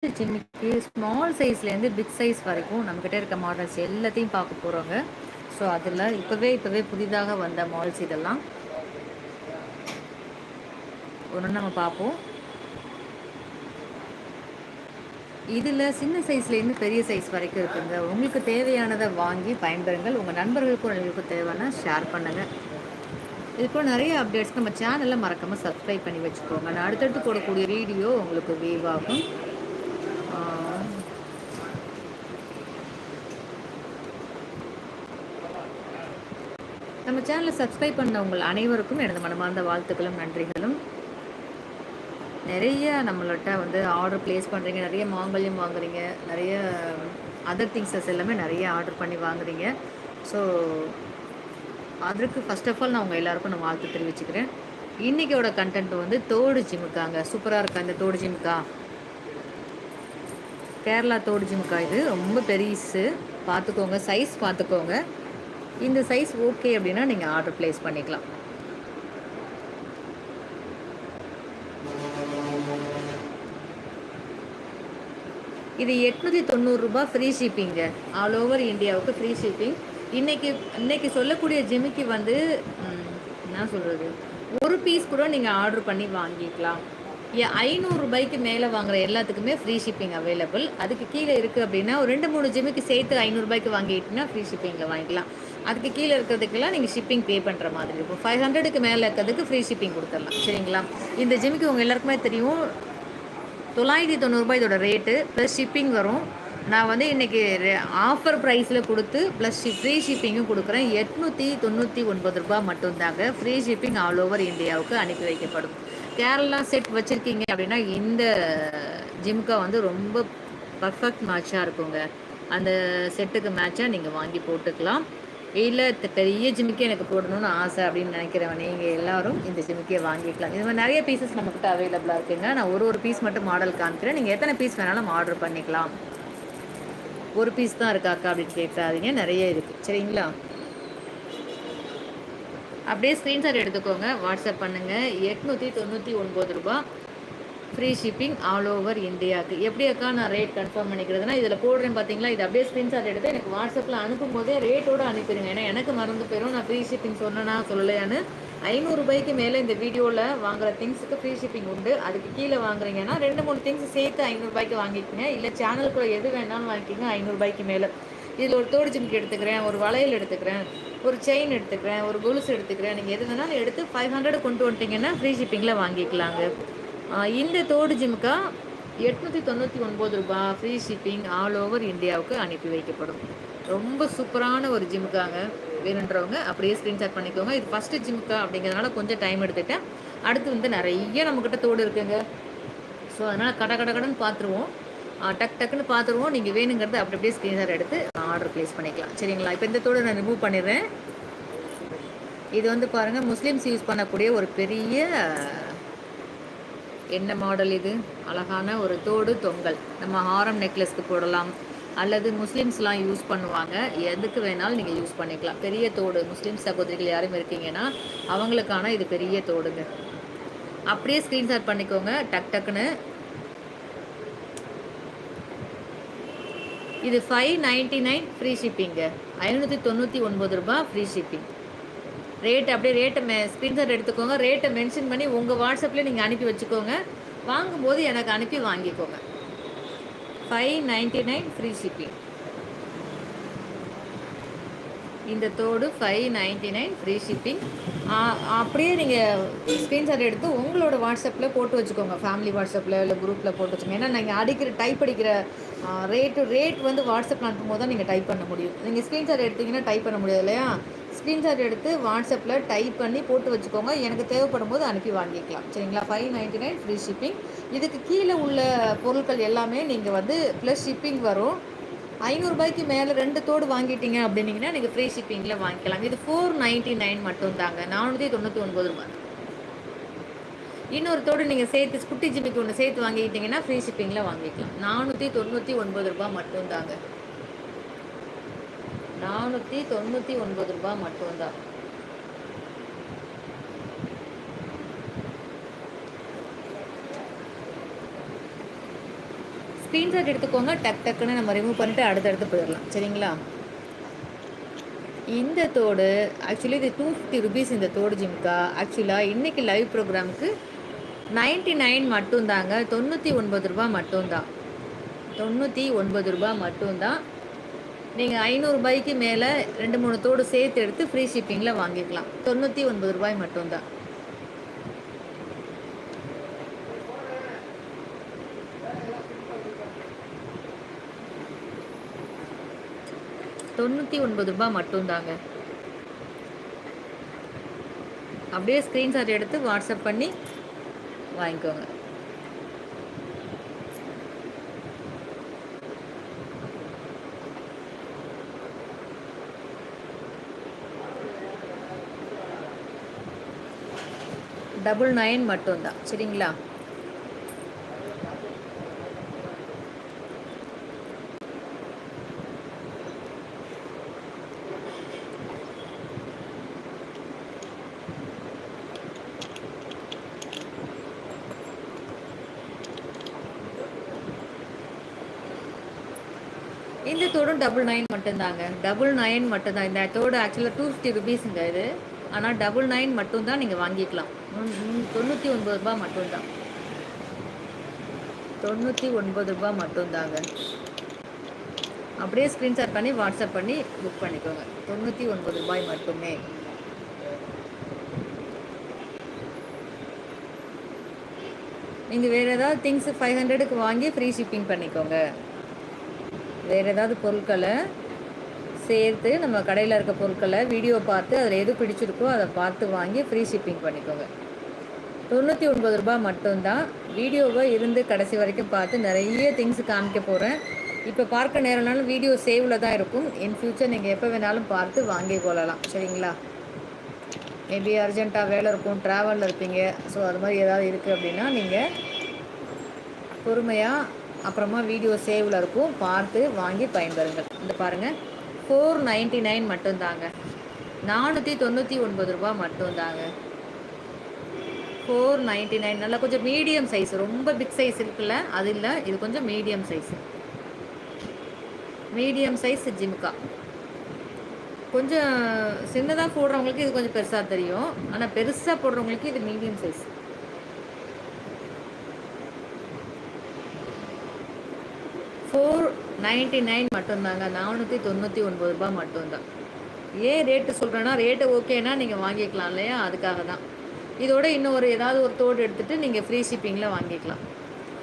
ஜிம்மிக்கு small சைஸ்லேருந்து big size வரைக்கும் நம்மக்கிட்ட இருக்க மாடல்ஸ் எல்லாத்தையும் பார்க்க போகிறோங்க. ஸோ அதில் இப்போவே புதிதாக வந்த மாடல்ஸ் இதெல்லாம் ஒன்று நம்ம பார்ப்போம். இதில் சின்ன சைஸ்லேருந்து பெரிய சைஸ் வரைக்கும் இருக்குங்க. உங்களுக்கு தேவையானதை வாங்கி பயன்பெறுங்கள். உங்கள் நண்பர்களுக்கும் உங்களுக்கும் தேவைன்னா ஷேர் பண்ணுங்கள். இது போல் நிறைய அப்டேட்ஸ் நம்ம சேனலில் மறக்காமல் சப்ஸ்கிரைப் பண்ணி வச்சுக்கோங்க. நான் அடுத்தடுத்து போடக்கூடிய வீடியோ உங்களுக்கு வேவ் ஆகும். நம்ம சேனலை சப்ஸ்கிரைப் பண்ண உங்கள் அனைவருக்கும் எனது மனமார்ந்த வாழ்த்துக்களும் நன்றிகளும். நிறைய நம்மள்கிட்ட வந்து ஆர்டர் ப்ளேஸ் பண்ணுறீங்க, நிறைய மாங்கல்யம் வாங்குறீங்க, நிறைய அதர் திங்ஸஸ் எல்லாமே நிறைய ஆர்டர் பண்ணி வாங்குறீங்க. ஸோ அதற்கு ஃபஸ்ட் ஆஃப் ஆல் நான் உங்கள் எல்லாருக்கும் நான் வாழ்த்து தெரிவிச்சுக்கிறேன். இன்றைக்கியோட கண்டென்ட் வந்து தோடு ஜிமுக்காங்க. சூப்பராக இருக்கா இந்த தோடு ஜிமுக்கா. கேரளா தோடு ஜிமுக்கா. இது ரொம்ப பெருசு, பார்த்துக்கோங்க, சைஸ் பார்த்துக்கோங்க. இந்த சைஸ் ஓகே அப்படின்னா நீங்கள் ஆர்டர் ப்ளேஸ் பண்ணிக்கலாம். இது 890 ரூபாய் ஃப்ரீ ஷிப்பிங்க. ஆல் ஓவர் இந்தியாவுக்கு ஃப்ரீ ஷிப்பிங். இன்னைக்கு சொல்லக்கூடிய ஜிமிக்கு வந்து என்ன சொல்கிறது, ஒரு பீஸ் கூட நீங்கள் ஆர்டர் பண்ணி வாங்கிக்கலாம். 500 ரூபாய்க்கு மேலே வாங்குற எல்லாத்துக்குமே ஃப்ரீ ஷிப்பிங் அவைலபிள். அதுக்கு கீழே இருக்குது அப்படின்னா ஒரு 2-3 ஜிமிக்கு சேர்த்து 500 ரூபாய்க்கு வாங்கிட்டீங்கன்னா ஃப்ரீ ஷிப்பிங்கில் வாங்கிக்கலாம். அதுக்கு கீழே இருக்கிறதுக்கெல்லாம் நீங்கள் ஷிப்பிங் பே பண்ணுற மாதிரி இருக்கும். 500க்கு மேலே இருக்கிறதுக்கு ஃப்ரீ ஷிப்பிங் கொடுத்துடலாம். சரிங்களா. இந்த ஜிமிக்கு உங்கள் எல்லாருக்குமே தெரியும், 990 ரூபாய் இதோட ரேட்டு, ப்ளஸ் ஷிப்பிங் வரும். நான் வந்து இன்றைக்கி ஆஃபர் ப்ரைஸில் கொடுத்து ப்ளஸ் ஃப்ரீ ஷிப்பிங்கும் கொடுக்குறேன். 899 ரூபாய் மட்டும்தாங்க. ஃப்ரீ ஷிப்பிங் ஆல் ஓவர் இந்தியாவுக்கு அனுப்பி வைக்கப்படும். கேரளா செட் வச்சுருக்கீங்க அப்படின்னா இந்த ஜிம்கா வந்து ரொம்ப பர்ஃபெக்ட் மேட்சாக இருக்குங்க. அந்த செட்டுக்கு மேட்சாக நீங்கள் வாங்கி போட்டுக்கலாம். இல்லை பெரிய ஜிமிக்கே எனக்கு போடணும்னு ஆசை அப்படின்னு நினைக்கிறவன் நீங்கள் எல்லோரும் இந்த ஜிமிக்கே வாங்கிக்கலாம். இது மாதிரி நிறைய பீசஸ் நம்மக்கிட்ட அவைலபிளாக இருக்குங்க. நான் ஒரு பீஸ் மட்டும் மாடல் காமிக்கிறேன். நீங்கள் எத்தனை பீஸ் வேணாலும் ஆர்டர் பண்ணிக்கலாம். ஒரு பீஸ் தான் இருக்காக்கா அப்படின்னு கேட்காதீங்க, நிறைய இருக்குது. சரிங்களா. அப்படியே ஸ்க்ரீன்ஷாட் எடுத்துக்கோங்க, வாட்ஸ்அப் பண்ணுங்கள். 899 ரூபாய் ஃப்ரீ ஷிப்பிங் ஆல் ஓவர் இந்தியாவுக்கு. எப்படி அக்கா நான் ரேட் கன்ஃபார்ம் பண்ணிக்கிறதுனா இதில் போடுறேன் பார்த்தீங்களா, இது அப்படியே ஸ்க்ரீன்ஷாட் எடுத்து எனக்கு வாட்ஸ்அப்பில் அனுப்பும் போதே ரேட்டோடு அனுப்பிடுங்க. ஏன்னா எனக்கு மறந்து போயிடும் நான் ஃப்ரீ ஷிப்பிங் சொன்னேன்னா சொல்லலையான்னு. 500 ரூபாய்க்கு மேலே இந்த வீடியோவில் வாங்குகிற திங்ஸுக்கு ஃப்ரீ ஷிப்பிங் உண்டு. அதுக்கு கீழே வாங்குறீங்கன்னா 2-3 திங்ஸ் சேர்த்து 500 ரூபாய்க்கு வாங்கிக்கோங்க. இல்லை சேனலுக்குள்ள எது வேணாலும் வாங்கிக்கோங்க 500 ரூபாய்க்கு மேலே. இதில் ஒரு தோடு ஜிமிக்கி எடுத்துக்கிறேன், ஒரு வளையல் எடுத்துக்கிறேன், ஒரு செயின் எடுத்துக்கிறேன், ஒரு கொலுசு எடுத்துக்கிறேன். நீங்கள் எது வேணாலும் எடுத்து 500 கொண்டு வந்துட்டிங்கன்னா ஃப்ரீ ஷிப்பிங்கில் வாங்கிக்கலாங்க. இந்த தோடு ஜிமுக்கா 899 ரூபாய் ஃப்ரீ ஷிப்பிங் ஆல் ஓவர் இந்தியாவுக்கு அனுப்பி வைக்கப்படும். ரொம்ப சூப்பரான ஒரு ஜிமுக்காங்க. வேணுன்றவங்க அப்படியே ஸ்க்ரீன்ஷாட் பண்ணிக்கோங்க. இது ஃபஸ்ட்டு ஜிமுக்கா அப்படிங்கிறதுனால கொஞ்சம் டைம் எடுத்துட்டேன். அடுத்து வந்து நிறைய நம்மக்கிட்ட தோடு இருக்குங்க. ஸோ அதனால் கடன்னு பார்த்துருவோம், டக்குன்னு பார்த்துருவோம். நீங்கள் வேணுங்கிறது அப்படி அப்படியே ஸ்க்ரீன்ஷாட் எடுத்து ஆர்டர் ப்ளேஸ் பண்ணிக்கலாம். சரிங்களா. இப்போ இந்த தோடு நான் ரிமூவ் பண்ணிடுறேன். இது வந்து பாருங்கள், முஸ்லீம்ஸ் யூஸ் பண்ணக்கூடிய ஒரு பெரிய என்ன மாடல் இது, அழகான ஒரு தோடு தொங்கல். நம்ம ஹாரம் நெக்லஸ்க்கு போடலாம், அல்லது முஸ்லீம்ஸ்லாம் யூஸ் பண்ணுவாங்க. எதுக்கு வேணாலும் நீங்கள் யூஸ் பண்ணிக்கலாம். பெரிய தோடு, முஸ்லீம் சகோதரிகள் யாரும் இருக்கீங்கன்னா அவங்களுக்கான இது பெரிய தோடுங்க. அப்படியே ஸ்க்ரீன்ஷாட் பண்ணிக்கோங்க டக்குன்னு. இது 599 ஃப்ரீ ஷிப்பிங்க. 599 ரூபாய் ஃப்ரீ ஷிப்பிங். ரேட் அப்படியே ரேட்டை ஸ்க்ரீன்ஷாட் எடுத்துக்கோங்க. ரேட்டை மென்ஷன் பண்ணி உங்கள் வாட்ஸ்அப்பில் நீங்கள் அனுப்பி வச்சுக்கோங்க. வாங்கும்போது எனக்கு அனுப்பி வாங்கிக்கோங்க. 599 ஃப்ரீ ஷிப்பிங். இந்த தோடு 599 ஃப்ரீ ஷிப்பிங். அப்படியே நீங்கள் ஸ்க்ரீன்ஷாட் எடுத்து உங்களோட வாட்ஸ்அப்பில் போட்டு வச்சுக்கோங்க. ஃபேமிலி வாட்ஸ்அப்பில் இல்லை குரூப்பில் போட்டு வச்சுக்கோங்க. ஏன்னா நீங்கள் டைப் அடிக்கிற ரேட் வந்து வாட்ஸ்அப்பில் அனுப்பும்போது தான் நீங்கள் டைப் பண்ண முடியும். நீங்கள் ஸ்க்ரீன்ஷாட் எடுத்திங்கன்னா டைப் பண்ண முடியாது இல்லையா. ஸ்க்ரீன்ஷாட் எடுத்து வாட்ஸ்அப்பில் டைப் பண்ணி போட்டு வச்சுக்கோங்க. எனக்கு தேவைப்படும் போது அனுப்பி வாங்கிக்கலாம். சரிங்களா. 599 ஃப்ரீ ஷிப்பிங். இதுக்கு கீழே உள்ள பொருட்கள் எல்லாமே நீங்கள் வந்து ப்ளஸ் ஷிப்பிங் வரும். 500 ரூபாய்க்கு மேலே 2 தோடு வாங்கிட்டீங்க அப்படின்னீங்கன்னா நீங்கள் ஃப்ரீ ஷிப்பிங்கில் வாங்கிக்கலாம். இது 499 மட்டும் தாங்க, 499 ரூபாய். இன்னொரு தோடு நீங்கள் சேர்த்து குட்டி ஜிமிக்கு ஒன்று சேர்த்து வாங்கிக்கிட்டிங்கன்னா ஃப்ரீ ஷிப்பிங்கில் வாங்கிக்கலாம். 499 ரூபாய் மட்டும் தாங்க. 499 ரூபாய் மட்டும்தான். ஸ்க்ரீன்ஷாட் எடுத்துக்கோங்க, டக் டக்குன்னு நம்ம ரிமூவ் பண்ணிட்டு அடுத்தடுத்து போயிடலாம். சரிங்களா? இந்த தோடு ஆக்சுவலி இது 250 ருபீஸ் இந்த தோடு ஜிம்கா. ஆக்சுவலாக இன்றைக்கி லைவ் ப்ரோக்ராமுக்கு 99 மட்டும்தாங்க. 99 ரூபா மட்டும்தான். 99 ரூபா மட்டும்தான். நீங்கள் 500 ரூபாய்க்கு மேலே 2-3 தோடு சேர்த்து எடுத்து ஃப்ரீ ஷிப்பிங்கில் வாங்கிக்கலாம். 99 ரூபாய் மட்டும்தான். ₹99 மட்டும்தாங்க. அப்படியே ஸ்க்ரீன்ஷாட் எடுத்து வாட்ஸ்அப் பண்ணி வாங்கிக்கோங்க. $99 மட்டும்தான். சரிங்களா? இந்த தோடும் $99 மட்டும்தாங்க. $99 மட்டும்தான். இந்த தோடு ஆக்சுவலாக 250 ருபீஸுங்க இது. ஆனால் $99 மட்டும்தான் நீங்கள் வாங்கிக்கலாம். ₹99 மட்டும்தான். ₹99 மட்டும்தாங்க. அப்படியே ஸ்க்ரீன்ஷாட் பண்ணி வாட்ஸ்அப் பண்ணி புக் பண்ணிக்கோங்க. ₹99 மட்டுமே. நீங்கள் வேறு ஏதாவது திங்ஸ் 500க்கு வாங்கி ஃப்ரீ ஷிப்பிங் பண்ணிக்கோங்க. வேறு ஏதாவது பொருட்களை சேர்த்து நம்ம கடையில் இருக்க பொருட்களை வீடியோ பார்த்து அதில் எது பிடிச்சிருக்கோ அதை பார்த்து வாங்கி ஃப்ரீ ஷிப்பிங் பண்ணிக்கோங்க. ₹99 மட்டும்தான். வீடியோவை இருந்து கடைசி வரைக்கும் பார்த்து நிறைய திங்ஸ் காமிக்க போகிறேன். இப்போ பார்க்க நேரம்னாலும் வீடியோ சேவில் தான் இருக்கும். இன் ஃப்யூச்சர் நீங்கள் எப்போ வேணாலும் பார்த்து வாங்கி கொள்ளலாம். சரிங்களா? மேபி அர்ஜென்ட்டாக வேலை இருக்கும், ட்ராவலில் இருப்பீங்க. ஸோ அது மாதிரி ஏதாவது இருக்குது அப்படின்னா நீங்கள் பொறுமையாக அப்புறமா வீடியோ சேவில் இருக்கும், பார்த்து வாங்கி பயன்பெறுங்கள். இந்த பாருங்கள், $499 மட்டும்தாங்க. ₹499 மட்டும்தாங்க. $499. நல்லா கொஞ்சம் மீடியம் சைஸ், ரொம்ப பிக் சைஸ் இருக்குல்ல, அது இல்லை, இது கொஞ்சம் medium size. Medium size jhumka. கொஞ்சம் சின்னதாக போடுறவங்களுக்கு இது கொஞ்சம் பெருசாக தெரியும், ஆனால் பெருசாக போடுறவங்களுக்கு இது மீடியம் சைஸ். $499 மட்டும்தாங்க. $499 மட்டும்தான். ஏன் ரேட்டு சொல்கிறேன்னா, ரேட்டு ஓகேனா நீங்கள் வாங்கிக்கலாம் இல்லையா, அதுக்காக தான். இதோட இன்னொரு ஏதாவது ஒரு தோடு எடுத்துகிட்டு நீங்கள் ஃப்ரீ ஷிப்பிங்கில் வாங்கிக்கலாம்.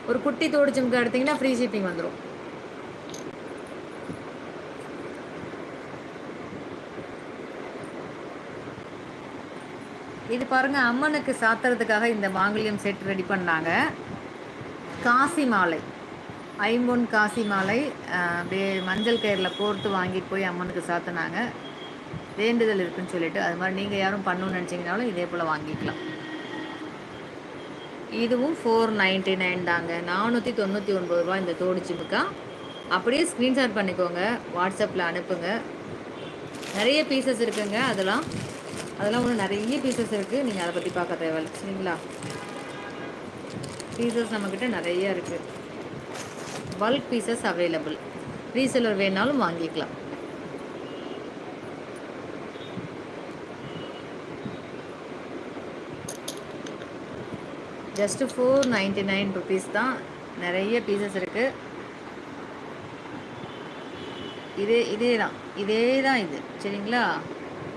ஒரு குட்டி தோடு ஜிம்கா எடுத்திங்கன்னா ஃப்ரீ ஷிப்பிங் வந்துடும். இது பாருங்கள், அம்மனுக்கு சாத்துறதுக்காக இந்த மாங்கல்யம் செட் ரெடி பண்ணாங்க. காசி மாலை, ஐம்பொன் காசி மாலை அப்படியே மஞ்சள் கயிறில் கோர்த்து வாங்கிட்டு போய் அம்மனுக்கு சாத்தினாங்க. வேண்டுதல் இருக்குன்னு சொல்லிட்டு, அது மாதிரி நீங்கள் யாரும் பண்ணணும்னு நினச்சிங்கனாலும் இதே போல் வாங்கிக்கலாம். இதுவும் $499 தாங்க. $499 இந்த தோடு ஜிம்கா. அப்படியே ஸ்க்ரீன்ஷாட் பண்ணிக்கோங்க, வாட்ஸ்அப்பில் அனுப்புங்க. நிறைய பீசஸ் இருக்குங்க. அதெல்லாம் ஒன்றும் நிறைய பீசஸ் இருக்குது, நீங்கள் அதை பற்றி பார்க்க தேவையில்லை. சரிங்களா? பீசஸ் நம்மக்கிட்ட நிறைய இருக்குது. Bulk pieces available. ரீசெலர் வேணாலும் வாங்கிக்கலாம். ஜஸ்ட்டு $499 தான். நிறைய பீசஸ் இருக்குது. இதே தான் இது. சரிங்களா?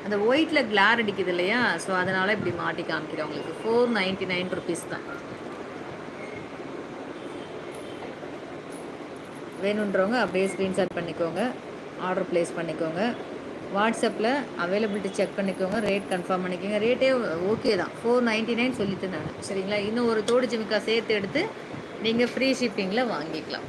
அந்த ஒயிட்டில் கிளார் அடிக்குது இல்லையா, ஸோ அதனால் இப்படி மாட்டி காமிக்கிறேன் உங்களுக்கு. $499 தான். வேணுன்றவங்க அப்படியே ஸ்க்ரீன்ஷாட் பண்ணிக்கோங்க, ஆர்டர் ப்ளேஸ் பண்ணிக்கோங்க. வாட்ஸ்அப்பில் அவைலபிலிட்டி செக் பண்ணிக்கோங்க, ரேட் கன்ஃபார்ம் பண்ணிக்கோங்க. ரேட்டே ஓகே தான், $499 சொல்லிட்டு நான். சரிங்களா? இன்னும் ஒரு தோடு ஜிமிக்கா சேர்த்து எடுத்து நீங்கள் ஃப்ரீ ஷிப்பிங்கில் வாங்கிக்கலாம்.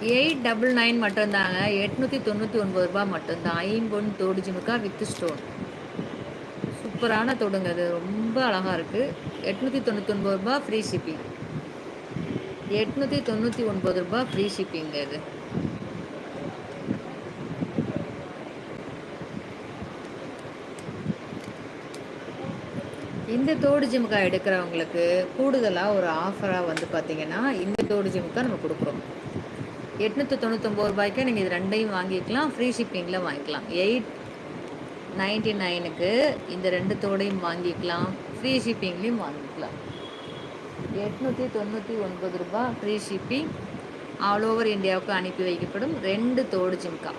899 மட்டும்தாங்க. 899 ரூபா மட்டும்தான். ஐம்பொன் தோடு ஜிமுக்கா வித் ஸ்டோன். சூப்பரான தோடுங்க அது. ரொம்ப அழகா இருக்கு. 899 ரூபா ஃப்ரீ ஷிப்பிங். 899 ரூபா ஃப்ரீ ஷிப்பிங் அது. இந்த தோடு ஜிமுக்கா எடுக்கிறவங்களுக்கு கூடுதலாக ஒரு ஆஃபராக வந்து பார்த்தீங்கன்னா இந்த தோடு ஜிமுக்கா நம்ம கொடுக்குறோம். 899 ரூபாய்க்கு நீங்கள் இது ரெண்டையும் வாங்கிக்கலாம். ஃப்ரீ ஷிப்பிங்கில் வாங்கிக்கலாம். 899க்கு இந்த ரெண்டு தோடையும் வாங்கிக்கலாம். ஃப்ரீ ஷிப்பிங்லேயும் வாங்கிக்கலாம். 899 ரூபா ஃப்ரீ ஷிப்பிங். ஆல் ஓவர் இந்தியாவுக்கு அனுப்பி வைக்கப்படும் 2 தோடு ஜிமுக்கா.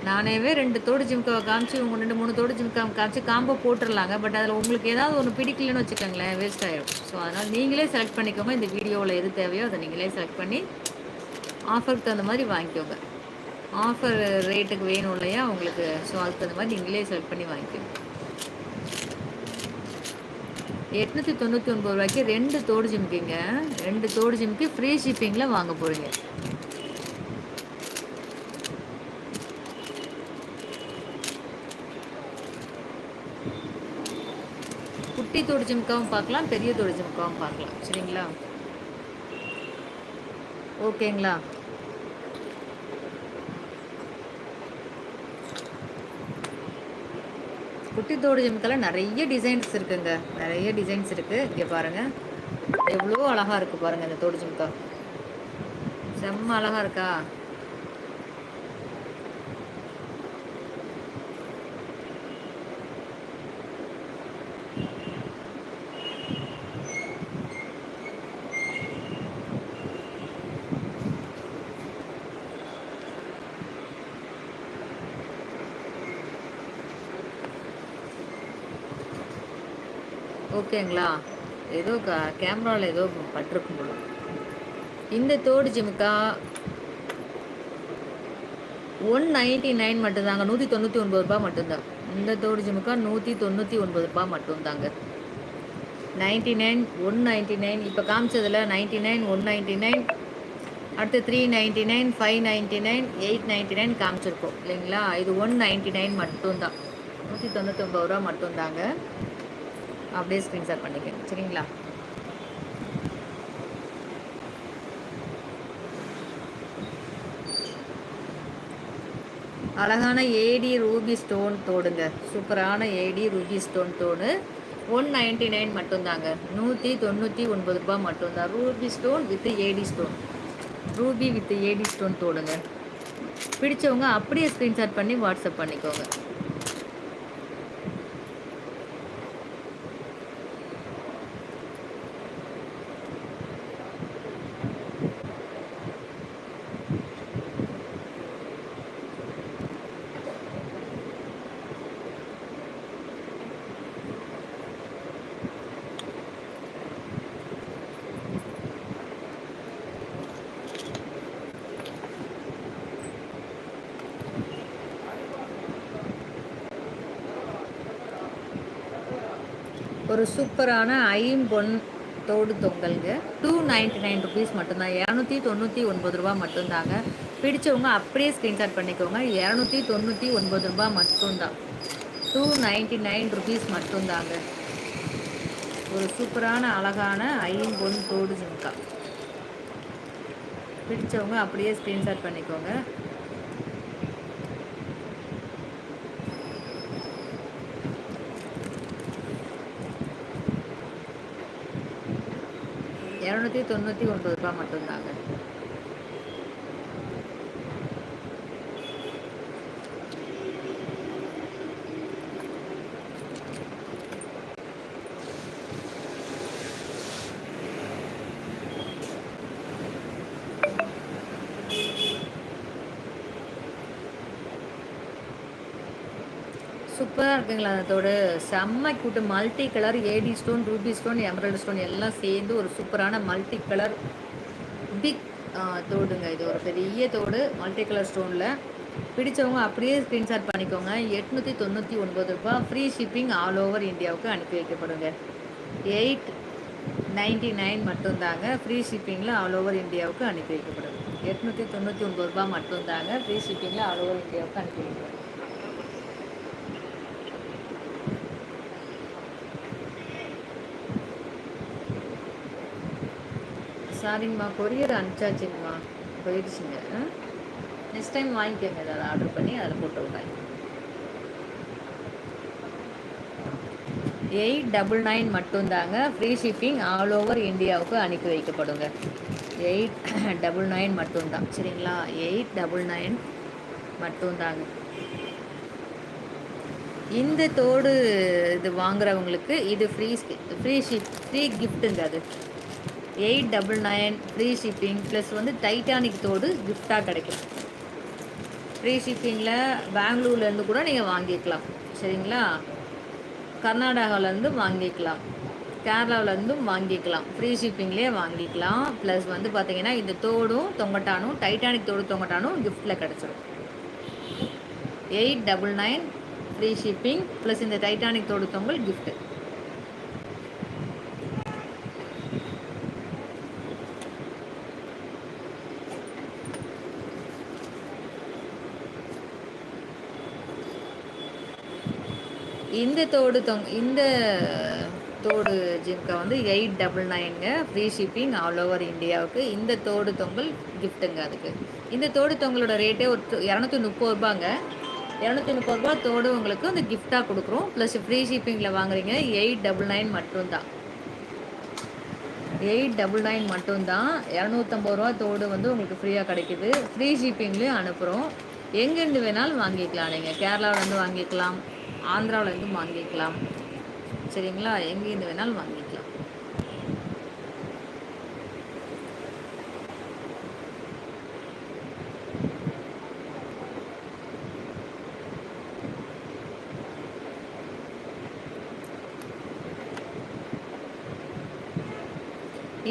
நானேவே 2 தோடு ஜிமுக்காவை காமிச்சு உங்கள் 2-3 தோடு ஜிமுக்காவை காமிச்சு காம்போ போட்டுடலாங்க. பட் அதில் உங்களுக்கு ஏதாவது ஒன்று பிடிக்கலன்னு வச்சுக்கோங்களேன், வேஸ்ட் ஆகிடும். ஸோ அதனால் நீங்களே செலக்ட் பண்ணிக்கோங்க. இந்த வீடியோவில் எது தேவையோ அதை நீங்களே செலக்ட் பண்ணி ஆஃபருக்கு தகுந்த மாதிரி வாங்கிக்கோங்க. ஆஃபர் ரேட்டுக்கு வேணும் இல்லையா உங்களுக்கு? ஸோ அதுக்கு தகுந்த மாதிரி நீங்களே செலக்ட் பண்ணி வாங்கிக்கோங்க. 899 ரூபாய்க்கு 2 தோடு ஜிமுக்கிங்க. 2 தோடு ஜிமுக்கி ஃப்ரீ ஷிப்பிங்கில் வாங்க போகிறீங்க. குட்டி தோடு ஜிமுக்காவும் பார்க்கலாம், பெரிய தோடு ஜிமுக்காவும் பார்க்கலாம். சரிங்களா? ஓகேங்களா? குட்டி தோடு ஜிமுக்கெல்லாம் நிறைய டிசைன்ஸ் இருக்குங்க. நிறைய டிசைன்ஸ் இருக்குது. இங்கே பாருங்கள், எவ்வளோ அழகாக இருக்குது பாருங்கள். இந்த தோடு ஜிமுக்கா செம்ம அழகாக இருக்கா? ஓகேங்களா? ஏதோ கேமராவில் ஏதோ பட்டிருக்கும் போல. இந்த தோடு ஜிமுக்கா 199 மட்டும்தாங்க. 199 ரூபா மட்டும்தான். இந்த தோடு ஜிமுக்கா 199 ரூபா மட்டும்தாங்க. 99, 199, இப்போ காமிச்சதில் 99, 199, அடுத்து 399, 599, 899 காமிச்சிருக்கோம் இல்லைங்களா? இது 199 மட்டும்தான். 199 ரூபா மட்டும்தாங்க. அப்படியே ஸ்க்ரீன்ஷாட் பண்ணிக்கங்க. சரிங்களா? அழகான ஏடி ரூபி ஸ்டோன் தோடுங்க. சூப்பரான ஏடி ரூபி ஸ்டோன் தோடு 199 மட்டும்தாங்க. 199 ரூபா மட்டும்தான். Ruby stone with AD stone. Ruby with AD stone தோடுங்க. பிடிச்சவங்க அப்படியே ஸ்க்ரீன்ஷாட் பண்ணி வாட்ஸ்அப் பண்ணிக்கோங்க. ஒரு சூப்பரான ஐம்பொன் தோடு தொங்கல்ங்க. 299 ருபீஸ் மட்டும்தான். 299 ரூபா மட்டும்தாங்க. பிடிச்சவங்க அப்படியே ஸ்க்ரீன்ஷாட் பண்ணிக்கோங்க. 299 ரூபா மட்டும்தான். 299 ருபீஸ் மட்டும்தாங்க. ஒரு சூப்பரான அழகான ஐம்பொன் தோடு ஜிமுக்கா. பிடிச்சவங்க அப்படியே ஸ்க்ரீன்ஷாட் பண்ணிக்கோங்க. $299 மட்டும்தாங்க. சூப்பராக இருக்குங்களா? அதோட செம்ம கூட்டு multi colour AD stone, ruby stone, emerald stone எல்லாம் சேர்ந்து ஒரு சூப்பரான மல்டி கலர் பிக் தோடுங்க. இது ஒரு பெரிய தோடு மல்டி கலர் ஸ்டோனில். பிடிச்சவங்க அப்படியே ஸ்க்ரீன்ஷாட் பண்ணிக்கோங்க. 899 ரூபா ஃப்ரீ ஷிப்பிங் ஆல் ஓவர் இந்தியாவுக்கு அனுப்பி வைக்கப்படுங்க. 899 மட்டும்தாங்க. ஃப்ரீ ஷிப்பிங்கில் ஆல் ஓவர் இந்தியாவுக்கு அனுப்பி வைக்கப்படும். 899 ரூபாய் மட்டும்தாங்க. ஃப்ரீ ஷிப்பிங்கில் ஆல் ஓவர் இந்தியாவுக்கு அனுப்பி வைக்கப்படும். சாரிங்கம்மா, கொரியர் அனுப்பிச்சாச்சுங்கம்மா, போயிடுச்சுங்க. நெக்ஸ்ட் டைம் வாங்கிக்கோங்க, ஏதாவது ஆர்டர் பண்ணி அதில் போட்டு விட்டாங்க. 899 மட்டும்தாங்க. ஃப்ரீ ஷிப்பிங் ஆல் ஓவர் இந்தியாவுக்கு அனுப்பி வைக்கப்படுங்க. 899 மட்டும்தான், சரிங்களா? 899 மட்டும்தாங்க. இந்த தோடு இது வாங்குறவங்களுக்கு இது ஃப்ரீ கிஃப்ட்டுங்க. அது 899 ஃப்ரீ ஷிப்பிங் ப்ளஸ் வந்து டைட்டானிக் தோடு கிஃப்டாக கிடைக்கும். ஃப்ரீ ஷிப்பிங்கில் பெங்களூர்லேருந்து கூட நீங்கள் வாங்கிக்கலாம், சரிங்களா? கர்நாடகாவிலேருந்து வாங்கிக்கலாம், கேரளாவிலேருந்தும் வாங்கிக்கலாம், ஃப்ரீ ஷிப்பிங்லேயே வாங்கிக்கலாம். ப்ளஸ் வந்து பார்த்தீங்கன்னா இந்த தோடும் தொங்கட்டானும், டைட்டானிக் தோடு தொங்கட்டானும் கிஃப்டில் கிடச்சிடும். 899 ஃப்ரீ ஷிப்பிங் ப்ளஸ் இந்த டைட்டானிக் தோடு தொங்கல் கிஃப்ட்டு. இந்த தோடு ஜிம்கா வந்து 899ங்க. ஃப்ரீ ஷிப்பிங் ஆல் ஓவர் இந்தியாவுக்கு. இந்த தோடு தொங்கல் கிஃப்ட்டுங்க. அதுக்கு இந்த தோடு தொங்கலோட ரேட்டே ஒரு 230 ரூபாங்க. 230 ரூபா தோடு உங்களுக்கு அந்த கிஃப்டாக கொடுக்குறோம். ப்ளஸ் ஃப்ரீ ஷிப்பிங்கில் வாங்குறீங்க 899 மட்டும்தான். 899 மட்டும்தான். 250 ரூபா தோடு வந்து உங்களுக்கு ஃப்ரீயாக கிடைக்குது. ஃப்ரீ ஷிப்பிங்லேயும் அனுப்புகிறோம். எங்கேருந்து வேணாலும் வாங்கிக்கலாம். நீங்கள் கேரளாவிலேருந்து வாங்கிக்கலாம், ஆந்திராவிலேருந்து வாங்கிக்கலாம், சரிங்களா? எங்கேருந்து வேணாலும் வாங்கிக்கலாம்.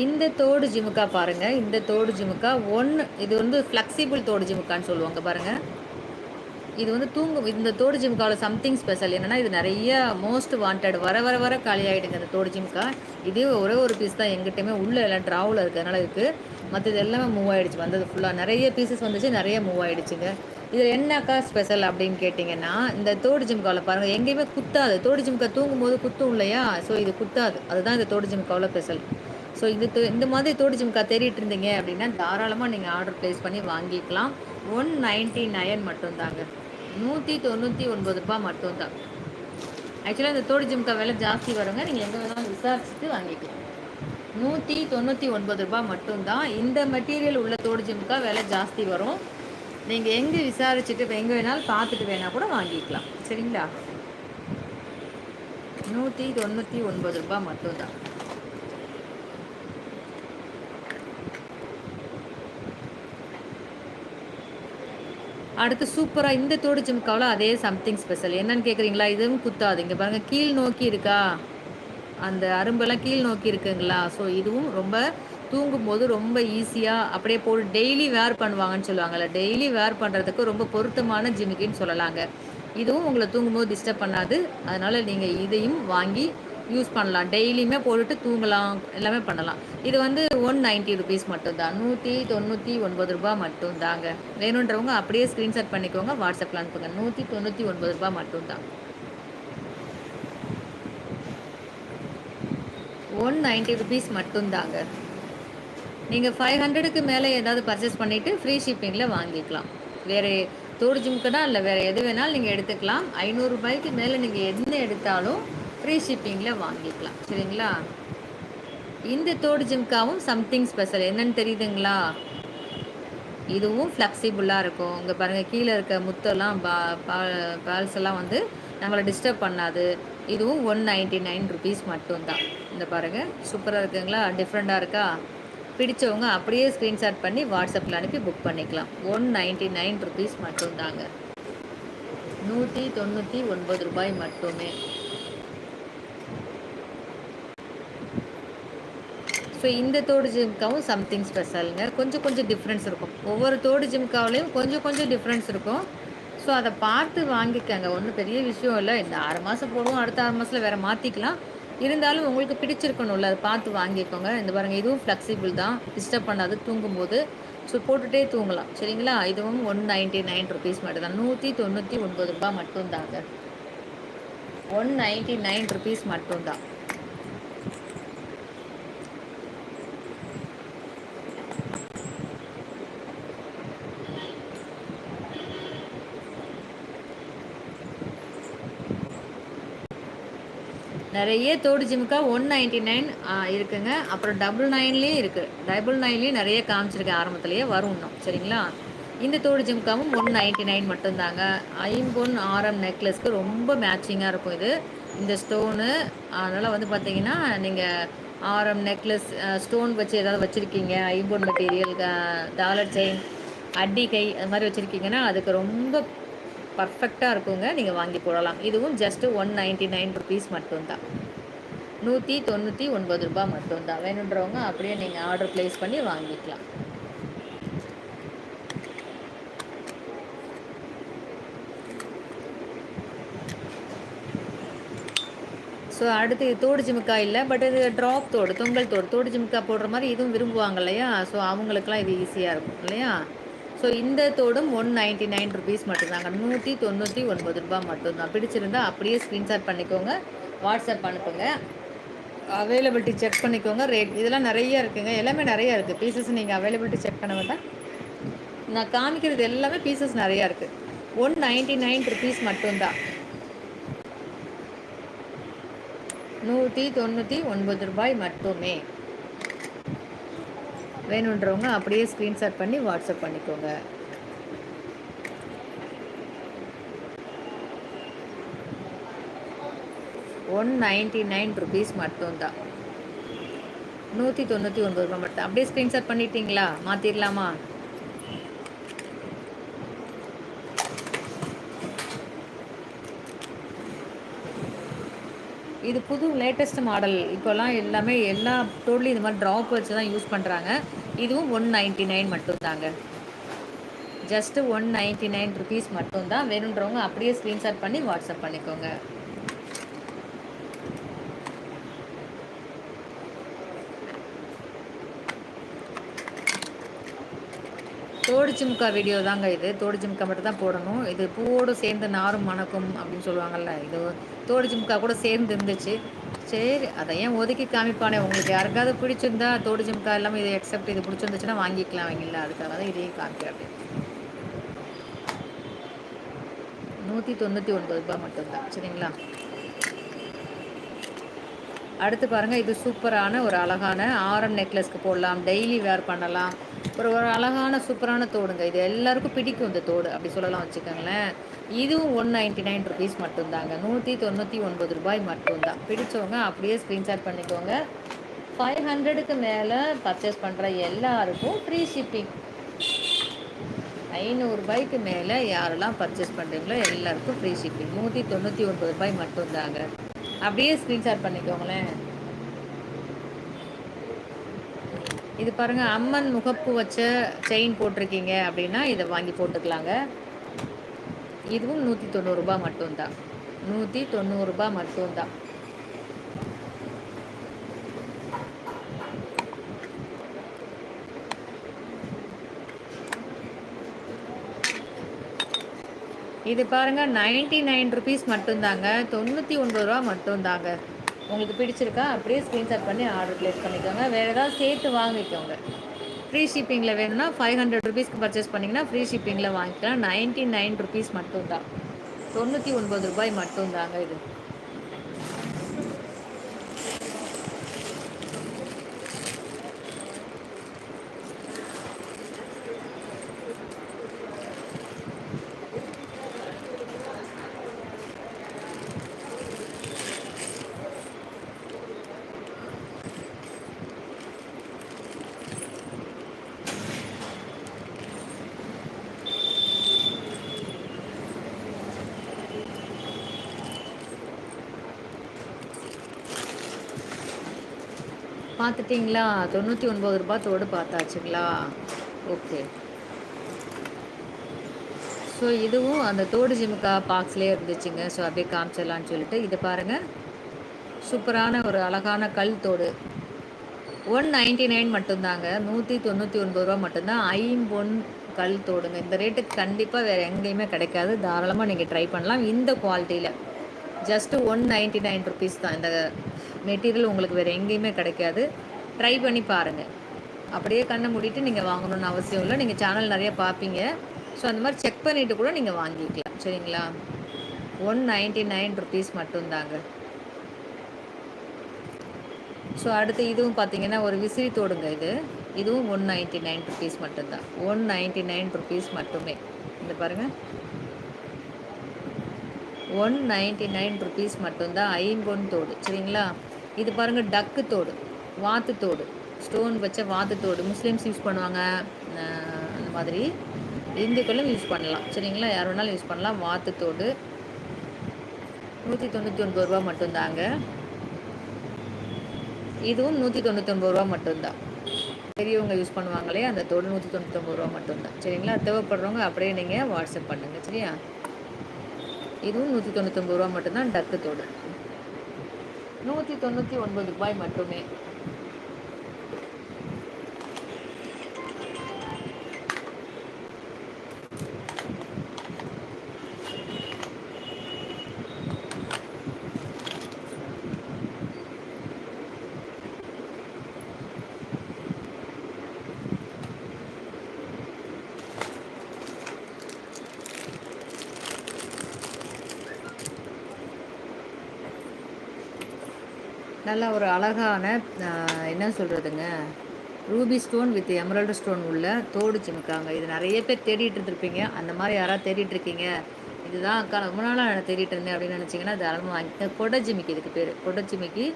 இந்த தோடு ஜிமுக்கா பாருங்கள். இந்த தோடு ஜிமுக்கா இது வந்து ஃப்ளெக்சிபிள் தோடு ஜிமுக்கான்னு சொல்லுவாங்க பாருங்கள். இது வந்து இந்த தோடு ஜிம்காவில் சம்திங் ஸ்பெஷல் என்னென்னா, இது நிறைய மோஸ்ட் வாண்டட் வர வர வர காலி ஆகிடுங்க இந்த தோடு ஜிம்கா. இதே ஒரே ஒரு பீஸ் தான் எங்கிட்டமே உள்ளே எல்லாம் ட்ராவில் இருக்கிறதுனால இருக்குது. மற்றது எல்லாமே மூவ் ஆகிடுச்சு. வந்தது ஃபுல்லாக நிறைய பீசஸ் வந்துச்சு, நிறைய மூவ் ஆகிடுச்சுங்க. இதில் என்னக்கா ஸ்பெஷல் அப்படின்னு கேட்டிங்கன்னா, இந்த தோடு ஜிம்காவில் பாருங்கள், எங்கேயுமே குத்தாது. தோடு ஜிம்கா தூங்கும்போது குத்தும் இல்லையா? ஸோ இது குத்தாது. அதுதான் இந்த தோடு ஜிம்காவில் ஸ்பெஷல். ஸோ இந்த மாதிரி தோடு ஜிம்கா தேடிட்டு இருந்தீங்க அப்படின்னா தாராளமாக நீங்கள் ஆர்டர் ப்ளேஸ் பண்ணி வாங்கிக்கலாம். 199 மட்டும்தாங்க. 199 ரூபா மட்டும்தான். ஆக்சுவலாக இந்த தோடு ஜிம்கா விலை ஜாஸ்தி வருங்க. நீங்கள் எங்கே வேணாலும் விசாரிச்சுட்டு வாங்கிக்கலாம். 199 ரூபா மட்டும்தான். இந்த மெட்டீரியல் உள்ள தோடு ஜிம்கா விலை ஜாஸ்தி வரும். நீங்கள் எங்கே விசாரிச்சுட்டு எங்கே வேணாலும் பார்த்துட்டு வேணால் கூட வாங்கிக்கலாம், சரிங்களா? 199 ரூபா மட்டும்தான். அடுத்து சூப்பராக இந்த தோடு ஜிம்காவில் அதே சம்திங் ஸ்பெஷல் என்னன்னு கேட்குறீங்களா? இதுவும் குத்தாது. இங்கே பாருங்கள், கீழ் நோக்கி இருக்கா, அந்த அரும்பெல்லாம் கீழ் நோக்கி இருக்குங்களா? ஸோ இதுவும் ரொம்ப தூங்கும்போது ரொம்ப ஈஸியாக அப்படியே போட்டு டெய்லி வேர் பண்ணுவாங்கன்னு சொல்லுவாங்கள்ல, டெய்லி வேர் பண்ணுறதுக்கு ரொம்ப பொருத்தமான ஜிமிக்கின்னு சொல்லலாங்க. இதுவும் உங்களை தூங்கும்போது டிஸ்டர்ப் பண்ணாது. அதனால் நீங்கள் இதையும் வாங்கி யூஸ் பண்ணலாம். டெய்லியுமே போட்டுட்டு தூங்கலாம், எல்லாமே பண்ணலாம். இது வந்து 190 ருபீஸ் மட்டும்தான். 199 ரூபா மட்டும்தாங்க. வேணுன்றவங்க அப்படியே ஸ்க்ரீன்ஷாட் பண்ணிக்கோங்க, வாட்ஸ்அப்பில் அனுப்புங்க. 199 ரூபா மட்டும்தான். 190 ருபீஸ் மட்டும்தாங்க. நீங்கள் 500க்கு மேலே ஏதாவது பர்ச்சேஸ் பண்ணிவிட்டு ஃப்ரீ ஷிப்பிங்கில் வாங்கிக்கலாம். வேறு தோடு ஜிம்க்குனா இல்லை, வேறு எது வேணாலும் நீங்கள் எடுத்துக்கலாம். 500 ரூபாய்க்கு மேலே நீங்கள் என்ன எடுத்தாலும் ஃப்ரீ ஷிப்பிங்கில் வாங்கிக்கலாம், சரிங்களா? இந்த தோடு ஜிம்காவும் சம்திங் ஸ்பெஷல் என்னன்னு தெரியுதுங்களா? இதுவும் ஃப்ளெக்சிபிளாக இருக்கும். இங்கே பாருங்கள், கீழே இருக்க முத்தெல்லாம் பால்ஸ் எல்லாம் வந்து நம்மளை டிஸ்டர்ப் பண்ணாது. இதுவும் 199 ருபீஸ் மட்டும்தான். இந்த பாருங்கள், சூப்பராக இருக்குங்களா? டிஃப்ரெண்ட்டாக இருக்கா? பிடிச்சவங்க அப்படியே ஸ்க்ரீன்ஷாட் பண்ணி வாட்ஸ்அப்பில் அனுப்பி புக் பண்ணிக்கலாம். 199 ருபீஸ் மட்டும்தாங்க. 199 ரூபாய் மட்டுமே. ஸோ இந்த தோடு ஜிம்காவும் சம்திங் ஸ்பெஷலுங்க. கொஞ்சம் டிஃப்ரென்ஸ் இருக்கும். ஒவ்வொரு தோடு ஜிம்காவிலையும் கொஞ்சம் டிஃப்ரென்ஸ் இருக்கும். ஸோ அதை பார்த்து வாங்கிக்கங்க. ஒன்றும் பெரிய விஷயம் இல்லை. இந்த 6 மாதம் போடுவோம், அடுத்த 6 மாதத்தில் வேறு மாற்றிக்கலாம். இருந்தாலும் உங்களுக்கு பிடிச்சிருக்கணும்ல, அதை பார்த்து வாங்கிக்கோங்க. இந்த பாருங்க இதுவும் ஃப்ளெக்சிபிள் தான். டிஸ்டர்ப் பண்ணாது தூங்கும்போது. ஸோ போட்டுட்டே தூங்கலாம். சரிங்களா? இதுவும் ₹199 மட்டும் தான். ₹199 மட்டும் தாங்க. ₹199 மட்டும் தான். நிறைய தோடு ஜிமுக்கா 199 இருக்குங்க. அப்புறம் 999லேயும் இருக்குது. 999லேயும் நிறைய காமிச்சிருக்கேன் ஆரம்பத்திலேயே வரும் இன்னும். சரிங்களா? இந்த தோடு ஜிமுக்காவும் 199 மட்டும்தாங்க. ஐம்பொன் ஆரம் நெக்லஸ்க்கு ரொம்ப மேட்சிங்காக இருக்கும் இது. இந்த ஸ்டோனு அதனால் வந்து பார்த்தீங்கன்னா நீங்கள் ஆரம் நெக்லஸ் ஸ்டோன் வச்சு ஏதாவது வச்சுருக்கீங்க, ஐம்பொன் மெட்டீரியல், டாலர் செயின், அட்டி கை அது மாதிரி வச்சுருக்கீங்கன்னா அதுக்கு ரொம்ப பர்ஃபெக்டாக இருக்குங்க. நீங்கள் வாங்கி போடலாம். இதுவும் ஜஸ்ட்டு ₹199 மட்டும்தான். ₹199 மட்டும்தான். வேணுன்றவங்க அப்படியே நீங்கள் ஆர்டர் ப்ளேஸ் பண்ணி வாங்கிக்கலாம். ஸோ அடுத்து இது தோடு ஜிமுக்கா இல்லை, பட் இது ட்ராப் தோடு, தொங்கல் தோடு. தோடு ஜிமுக்கா போடுற மாதிரி இதுவும் விரும்புவாங்க இல்லையா? ஸோ அவங்களுக்குலாம் இது ஈஸியாக இருக்கும் இல்லையா? ஸோ இந்த தோடும் ₹199 மட்டும்தாங்க. ₹199 மட்டும்தான். பிடிச்சிருந்தா அப்படியே ஸ்க்ரீன்ஷாட் பண்ணிக்கோங்க, வாட்ஸ்அப் அனுப்புங்க. அவைலபிலிட்டி செக் பண்ணிக்கோங்க. ரேட் இதெல்லாம் நிறைய இருக்குங்க. எல்லாமே நிறைய இருக்குது பீசஸ். நீங்கள் அவைலபிலிட்டி செக் பண்ண வேண்டாம். நான் காமிக்கிறது எல்லாமே பீசஸ் நிறையா இருக்குது. ₹199 மட்டும்தான். ₹199 மட்டுமே. வேணுன்றவங்க அப்படியே ஸ்க்ரீன்ஷாட் பண்ணி வாட்ஸ்அப் பண்ணிக்கோங்க. ₹199 மட்டும்தான். ₹199 மட்டும். அப்படியே ஸ்க்ரீன்ஷாட் பண்ணிட்டீங்களா? மாற்றிடலாமா? இது புது லேட்டஸ்ட் மாடல். இப்போல்லாம் எல்லாமே எல்லா தோட்லையும் இது மாதிரி ட்ராப் வச்சு தான் யூஸ் பண்ணுறாங்க. இதுவும் ₹199 மட்டும்தாங்க. ஜஸ்ட்டு ₹199 மட்டும்தான். வேணுன்றவங்க அப்படியே ஸ்க்ரீன்ஷாட் பண்ணி வாட்ஸ்அப் பண்ணிக்கோங்க. தோடு ஜிமுக்கா வீடியோ தாங்க இது. தோடு ஜிமுக்கா மட்டும் தான் போடணும். இது பூவோடு சேர்ந்து நாரும் மணக்கும் அப்படின்னு சொல்லுவாங்கள்ல, இது தோடு ஜிமுக்கா கூட சேர்ந்து இருந்துச்சு. சரி அதை ஏன் ஒதுக்கி காமிப்பானே. உங்களுக்கு யாருக்காவது பிடிச்சிருந்தா தோடு ஜிமுக்கா எல்லாமே இது எக்ஸப்ட் இது பிடிச்சிருந்துச்சுன்னா வாங்கிக்கலாம் வாங்கிடல. அதுக்காக தான் இதையும் காமிக்கிறேன். ₹199 மட்டும்தான். சரிங்களா? அடுத்து பாருங்கள், இது சூப்பரான ஒரு அழகான ஆரம் நெக்லஸ்க்கு போடலாம், டெய்லி வேர் பண்ணலாம். ஒரு ஒரு அழகான சூப்பரான தோடுங்க. இது எல்லாருக்கும் பிடிக்கும் இந்த தோடு அப்படி சொல்லலாம் வச்சுக்கோங்களேன். இதுவும் ₹199 மட்டும்தாங்க. ₹199 மட்டும்தான். பிடிச்சவங்க அப்படியே ஸ்க்ரீன்ஷாட் பண்ணிக்கோங்க. 500க்கு மேலே பர்ச்சேஸ் பண்ணுற எல்லாருக்கும் ஃப்ரீ ஷிப்பிங். ₹500 மேலே யாரெல்லாம் பர்ச்சேஸ் பண்ணுறீங்களோ எல்லாருக்கும் ஃப்ரீ ஷிப்பிங். ₹199 மட்டும்தாங்க. அப்படியே ஸ்க்ரீன்ஷாட் பண்ணிக்கோங்களேன். இது பாருங்கள், அம்மன் முகப்பு வச்ச செயின் போட்டிருக்கீங்க அப்படின்னா இதை வாங்கி போட்டுக்கலாங்க. இதுவும் ₹190 மட்டும்தான். ₹190 மட்டும்தான். இது பாருங்கள், ₹99 மட்டும்தாங்க. ₹99 மட்டும்தாங்க. உங்களுக்கு பிடிச்சிருக்கா அப்படியே ஸ்க்ரீன்ஷாட் பண்ணி ஆர்டர் ப்ளேஸ் பண்ணிக்கோங்க. வேறு ஏதாவது சேர்த்து வாங்கிக்கோங்க. ஃப்ரீ ஷிப்பிங்கில் வேணும்னா ₹500க்கு பர்ச்சேஸ் பண்ணிங்கன்னா ஃப்ரீ ஷிப்பிங்கில் வாங்கிக்கலாம். ₹99 மட்டும்தான். ₹99 மட்டும்தாங்க இது. பார்த்துட்டிங்களா? ₹99 தோடு பார்த்தாச்சுங்களா? ஓகே. ஸோ இதுவும் அந்த தோடு ஜிமுக்கா பாக்ஸ்லேயே இருந்துச்சுங்க. ஸோ அப்படியே காமிச்சிடலான்னு சொல்லிட்டு இது பாருங்கள், சூப்பரான ஒரு அழகான கல் தோடு. 199 மட்டும்தாங்க. 199 மட்டும்தான். ஐம்பொன் கல் தோடுங்க. இந்த ரேட்டுக்கு கண்டிப்பாக வேறு எங்கேயுமே கிடைக்காது. தாராளமாக நீங்கள் ட்ரை பண்ணலாம் இந்த குவாலிட்டியில். ஜஸ்ட்டு 199 ருபீஸ் தான். இந்த மெட்டீரியல் உங்களுக்கு வேறு எங்கேயுமே கிடைக்காது. ட்ரை பண்ணி பாருங்கள். அப்படியே கண்ணை மூடிட்டு நீங்கள் வாங்கணும்னு அவசியம் இல்லை. நீங்கள் சேனல் நிறைய பார்ப்பீங்க. ஸோ அந்த மாதிரி செக் பண்ணிவிட்டு கூட நீங்கள் வாங்கிக்கலாம். சரிங்களா? 199 ருபீஸ் மட்டும்தாங்க. ஸோ அடுத்து இதுவும் பார்த்தீங்கன்னா ஒரு விசிறி தோடுங்க இது. இதுவும் 199 ருபீஸ் மட்டும்தான். 199 ருபீஸ் மட்டுமே. இந்த பாருங்கள், 199 ருபீஸ் மட்டும்தான் ஐம்பொன் தோடு. சரிங்களா? இது பாருங்கள், டக்கு தோடு, வாத்து தோடு, ஸ்டோன் வச்ச வாத்து தோடு. முஸ்லீம்ஸ் யூஸ் பண்ணுவாங்க. அந்த மாதிரி இந்துக்களும் யூஸ் பண்ணலாம். சரிங்களா? யார் வேணாலும் யூஸ் பண்ணலாம். வாத்து தோடு 199 ரூபா மட்டும்தாங்க. இதுவும் 199 ரூபா மட்டும்தான். பெரியவங்க யூஸ் பண்ணுவாங்களே அந்த தோடு 199 ரூபா மட்டும்தான். சரிங்களா? தேவைப்படுறவங்க அப்படியே நீங்கள் வாட்ஸ்அப் பண்ணுங்கள். சரியா? இதுவும் 199 ரூபா மட்டும்தான். டக்கு தோடு 199 ரூபாய் மட்டுமே. நல்லா ஒரு அழகான என்ன சொல்கிறதுங்க, ruby stone with emerald stone உள்ள தோடு ஜிமிக்காங்க. இது நிறைய பேர் தேடிட்டு இருந்திருப்பீங்க. அந்த மாதிரி யாராவது தேடிட்டு இருக்கீங்க, இதுதான் அக்கா ரொம்ப நாளாக நான் தேடிட்டு இருந்தேன் அப்படின்னு நினச்சிங்கன்னா தாராளமாக வாங்கிக்க. கொடை ஜிமிக்கி, இதுக்கு பேர் கொடை ஜிமிக்கி.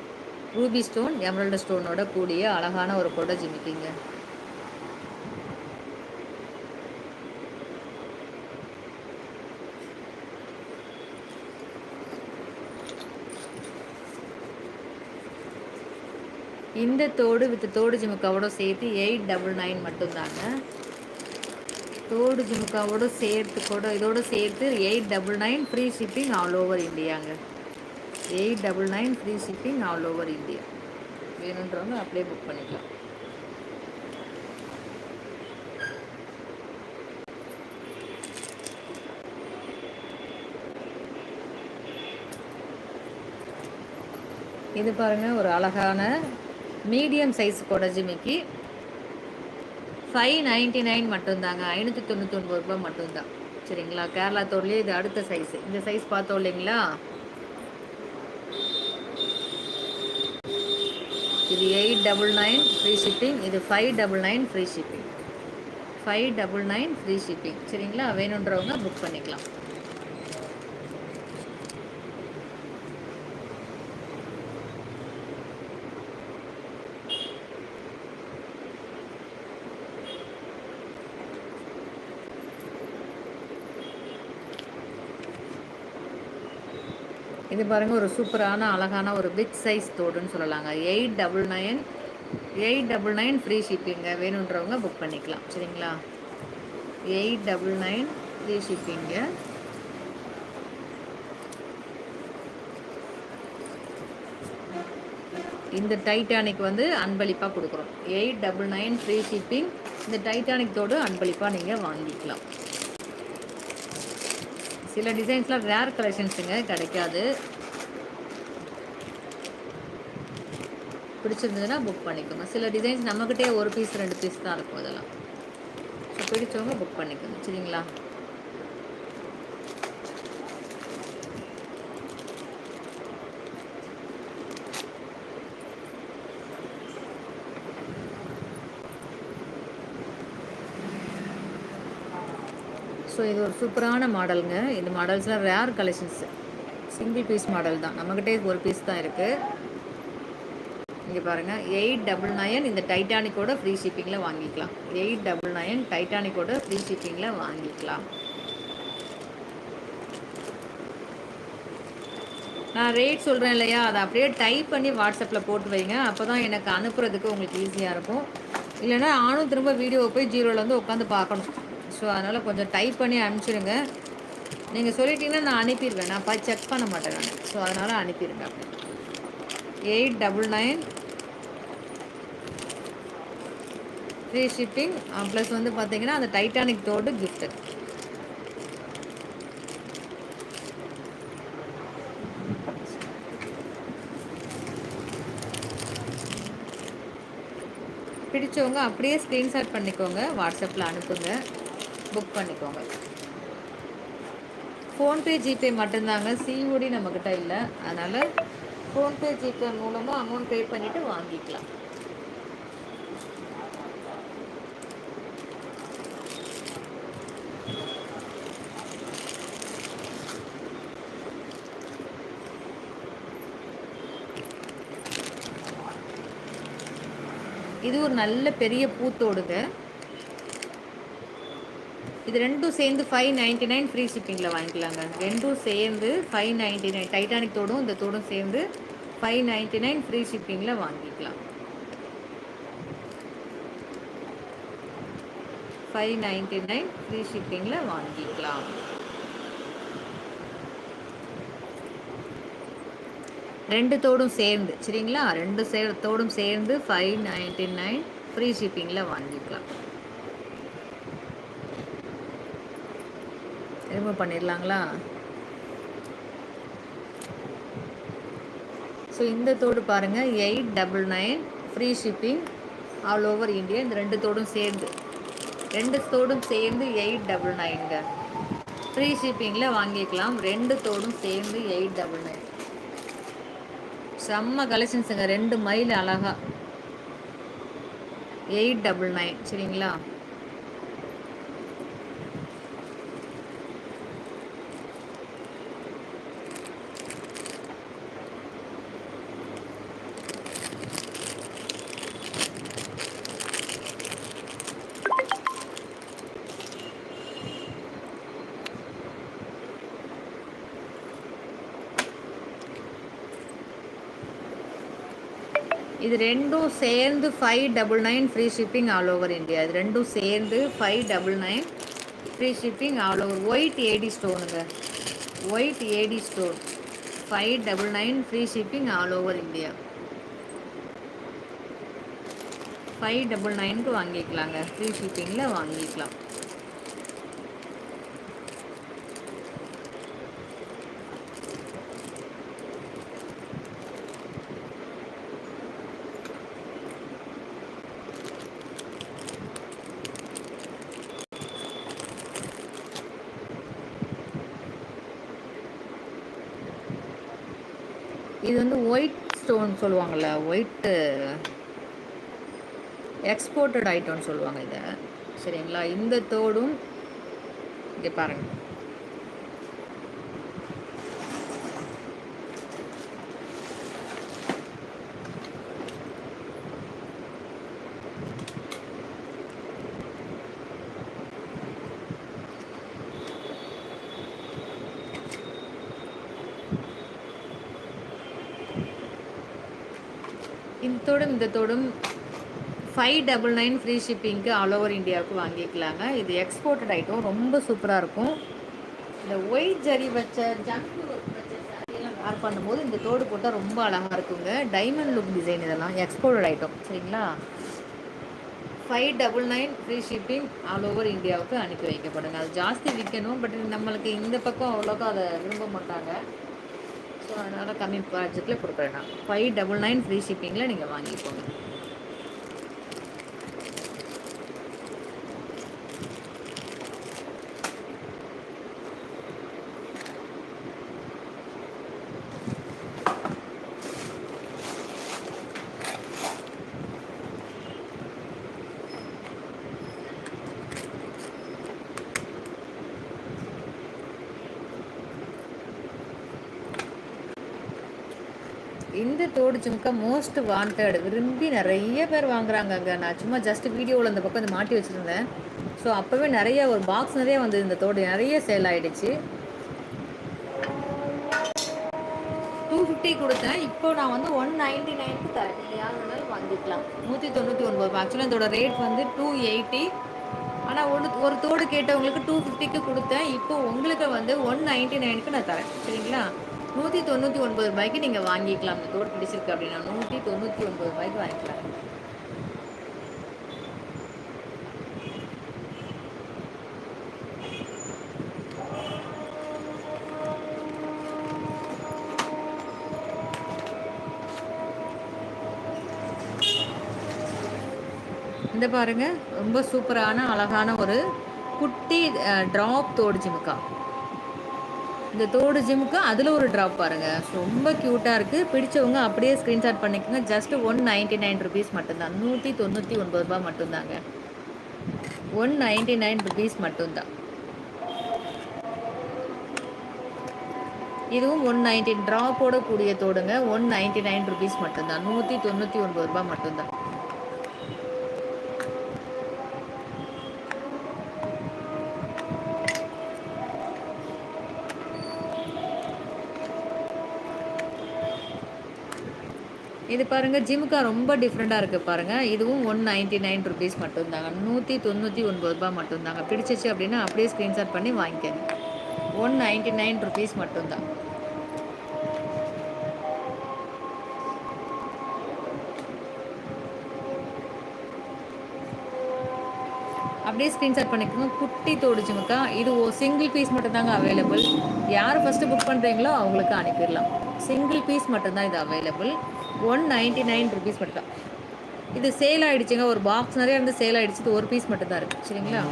ரூபி ஸ்டோன் எமரல்டு ஸ்டோனோட கூடிய அழகான ஒரு கொடை ஜிமிக்கிங்க. இந்த தோடு வித் தோடு ஜிமுக்காவோட சேர்த்து 899 மட்டும்தாங்க. தோடு ஜிமுக்காவோட சேர்த்து கூட இதோட சேர்த்து 899 ஃப்ரீ ஷிப்பிங் ஆல் ஓவர் இந்தியாங்க. 899 free shipping all over India. வேணுன்றவங்க அப்படியே புக் பண்ணிக்கலாம். இது பாருங்கள், ஒரு அழகான மீடியம் சைஸ் கொடை ஜிமிக்கி 599 மட்டும்தாங்க. 599 ரூபாய் மட்டும்தான். சரிங்களா? கேரளா தோர்லேயே இது அடுத்த சைஸ். இந்த சைஸ் பார்த்தோம் இல்லைங்களா? இது 899 ஃப்ரீ ஷிப்பிங். இது 599 ஃப்ரீ ஷிப்பிங். 599 free shipping. சரிங்களா? வேணுன்றவங்க புக் பண்ணிக்கலாம். இது பாருங்கள், ஒரு சூப்பரான அழகான ஒரு பிக் சைஸ் தோடுன்னு சொல்லலாங்க. 899 ஃப்ரீ ஷிப்பிங்க. வேணுன்றவங்க புக் பண்ணிக்கலாம். சரிங்களா? 899 ஃப்ரீ ஷிப்பிங்க. இந்த டைட்டானிக் வந்து அன்பளிப்பாக கொடுக்குறோம். 899 ஃப்ரீ ஷிப்பிங். இந்த டைட்டானிக் தோடு அன்பளிப்பாக நீங்கள் வாங்கிக்கலாம். சில டிசைன்ஸ்லாம் ரேர் கலெக்ஷன்ஸுங்க, கிடைக்காது. பிடிச்சிருந்ததுன்னா புக் பண்ணிக்கோங்க. சில டிசைன்ஸ் நம்மக்கிட்டே ஒரு பீஸ் 2 பீஸ் தான் இருக்கும். அதெல்லாம் ஸோ பிடிச்சவங்க புக் பண்ணிக்கோங்க. சரிங்களா? ஸோ இது ஒரு சூப்பரான மாடலுங்க. இந்த மாடல்ஸ்லாம் rare collections, single piece model தான். நம்மக்கிட்டே ஒரு பீஸ் தான் இருக்குது. இங்கே பாருங்கள், 899 இந்த டைட்டானிக்கோட ஃப்ரீ ஷிப்பிங்கில் வாங்கிக்கலாம். 899 டைட்டானிக்கோட ஃப்ரீ ஷிப்பிங்கில் வாங்கிக்கலாம். நான் ரேட் சொல்கிறேன் இல்லையா, அதை அப்படியே டைப் பண்ணி வாட்ஸ்அப்பில் போட்டு வைங்க. அப்போ தான் எனக்கு அனுப்புறதுக்கு உங்களுக்கு ஈஸியாக இருக்கும். இல்லைனா நானும் திரும்ப வீடியோவை போய் ஜீரோவில் வந்து உட்காந்து பார்க்கணும். ஸோ அதனால் கொஞ்சம் டைப் பண்ணி அனுப்பிச்சிடுங்க. நீங்கள் சொல்லிட்டீங்கன்னா நான் அனுப்பிடுவேன். நான் செக் பண்ண மாட்டேன் நான். ஸோ அதனால் அனுப்பிடுங்க. அப்படி 899 ஃப்ரீ ஷிப்பிங். ப்ளஸ் வந்து பார்த்தீங்கன்னா அந்த டைட்டானிக் தோடு கிஃப்ட்டு. பிடிச்சவங்க அப்படியே ஸ்க்ரீன்ஷாட் பண்ணிக்கோங்க, வாட்ஸ்அப்பில் அனுப்புங்க, புக் பண்ணிக்கோங்க. ஃபோன்பே ஜிபே மட்டும்தாங்க, சிஓடி நம்மக்கிட்ட இல்லை. அதனால் ஃபோன்பே ஜிபே மூலமாக அமௌண்ட் பே பண்ணிவிட்டு வாங்கிக்கலாம். இது ஒரு நல்ல பெரிய பூத்தோடுங்க. இது ரெண்டும் சேர்ந்து 599 ஃப்ரீ ஷிப்பிங்கில் வாங்கிக்கலாங்க. ரெண்டும் சேர்ந்து 599, டைட்டானிக் தோடும் இந்த தோடும் சேர்ந்து 599 ஃப்ரீ ஷிப்பிங்கில் வாங்கிக்கலாம். 599 ஃப்ரீ ஷிப்பிங்கில் வாங்கிக்கலாம். ரெண்டு தோடும் சேர்ந்து, சரிங்களா? ரெண்டு தோடும் சேர்ந்து 599 ஃப்ரீ ஷிப்பிங்கில் வாங்கிக்கலாம். ரிமூவ் பண்ணிடலாங்களா? ஸோ இந்த தோடு பாருங்கள், 899 free shipping all over India. இந்த ரெண்டு தோடும் சேர்ந்து 899ங்க ஃப்ரீ ஷிப்பிங்கில் வாங்கிக்கலாம். ரெண்டு தோடும் சேர்ந்து 899. செம்ம கலெக்ஷன்ஸுங்க, 2 மைல் அழகா 899, சரிங்களா? இது ரெண்டும் சேர்ந்து 599 free shipping all over India. இது ரெண்டும் சேர்ந்து 599 free shipping all over. White AD ஸ்டோனுங்க, white AD stone, 599 free shipping all over India. 599க்கு வாங்கிக்கலாங்க, ஃப்ரீ ஷிப்பிங்கில் வாங்கிக்கலாம். இது வந்து ஒயிட் ஸ்டோன் சொல்லுவாங்கள்ல, ஒயிட்டு எக்ஸ்போர்ட்டட் ஐட்டம்னு சொல்லுவாங்க இதை, சரிங்களா? இந்த தோடும் இங்கே பாருங்கள், இந்த தோடும் 599 ஃப்ரீ ஷிப்பிங்க்கு ஆல் ஓவர் இந்தியாவுக்கு வாங்கிக்கலாங்க. இது எக்ஸ்போர்ட்டட் ஐட்டம், ரொம்ப சூப்பராக இருக்கும். இந்த ஒயிட் ஜரி வச்ச ஜங்கு வச்ச சாரியெல்லாம் வேர் பண்ணும்போது இந்த தோடு போட்டால் ரொம்ப அழகாக இருக்குங்க. டைமண்ட் லுக் டிசைன், இதெல்லாம் எக்ஸ்போர்ட்டட் ஐட்டம், சரிங்களா? 599 ஃப்ரீ ஷிப்பிங் ஆல் ஓவர் இந்தியாவுக்கு அனுப்பி வைக்கப்படுங்க. அது ஜாஸ்தி விற்கணும், பட் நம்மளுக்கு இந்த பக்கம் அவ்வளோக்கா அதை விரும்ப மாட்டாங்க. ஸோ அதனால் கம்மி பட்ஜெட்டில் கொடுக்குறேன் நான். 599 ஃப்ரீ ஷிப்பிங்கில் நீங்கள் வாங்கிக்கோங்க. இந்த தோடு ஜும்கா மோஸ்ட் வாண்டட், விரும்பி நிறைய பேர் வாங்குறாங்கங்க. நான் சும்மா ஜஸ்ட் வீடியோவில் இந்த பக்கம் மாட்டி வச்சுருந்தேன். ஸோ அப்போவே நிறைய, ஒரு பாக்ஸ் நிறைய வந்து இந்த தோடு நிறைய சேல் ஆகிடுச்சு. 250 கொடுத்தேன், இப்போ நான் வந்து 199க்கு தரேன். நீங்கள் யார் வேணாலும் வாங்கிக்கலாம். 199. ஆக்சுவலாக இதோட ரேட் வந்து 280. ஆனால் ஒரு தோடு கேட்டவங்களுக்கு 250க்கு கொடுத்தேன். இப்போ உங்களுக்கு வந்து 199க்கு நான் தரேன், சரிங்களா? ₹199 நீங்கள் வாங்கிக்கலாம். இந்த தோடு பிடிச்சிருக்கு அப்படின்னா ₹199 வாங்கிக்கலாம். இந்த பாருங்க, ரொம்ப சூப்பரான அழகான ஒரு குட்டி ட்ராப் தோடு ஜிமுக்கா. இந்த தோடு ஜிமுக்கா அதில் ஒரு ட்ராப் பாருங்க, ரொம்ப க்யூட்டாக இருக்குது. பிடிச்சவங்க அப்படியே ஸ்க்ரீன்ஷாட் பண்ணிக்கோங்க. ஜஸ்ட் ₹199 மட்டும்தான். ₹199 மட்டும்தாங்க. ₹199 மட்டும்தான். இதுவும் 119 ட்ராப்போட கூடிய தோடுங்க. ₹199 மட்டும்தான். ₹199 மட்டும்தான். இது பாருங்க, ஜிமுக்கா ரொம்ப டிஃப்ரெண்ட்டாக இருக்குது பாருங்க. இதுவும் ₹199 மட்டும்தாங்க. ₹199 மட்டும்தாங்க. பிடிச்சிச்சு அப்படின்னா அப்படியே ஸ்க்ரீன்ஷாட் பண்ணி வாங்கிக்கங்க. ₹199 மட்டும்தான். அப்படியே ஸ்க்ரீன்ஷாட் பண்ணிக்கோங்க. குட்டி தோடு ஜிமுக்கா. இது சிங்கிள் பீஸ் மட்டும்தாங்க அவைலபிள். யார் ஃபஸ்ட்டு புக் பண்ணுறீங்களோ அவங்களுக்கு அனுப்பிடலாம். சிங்கிள் பீஸ் மட்டும்தான் இது அவைலபிள். ₹199 மட்டும். இது சேல் ஆகிடுச்சுங்க. ஒரு பாக்ஸ் நிறைய இருந்து சேல் ஆகிடுச்சு. இது ஒரு பீஸ் மட்டும்தான் இருக்குது. சரிங்களா?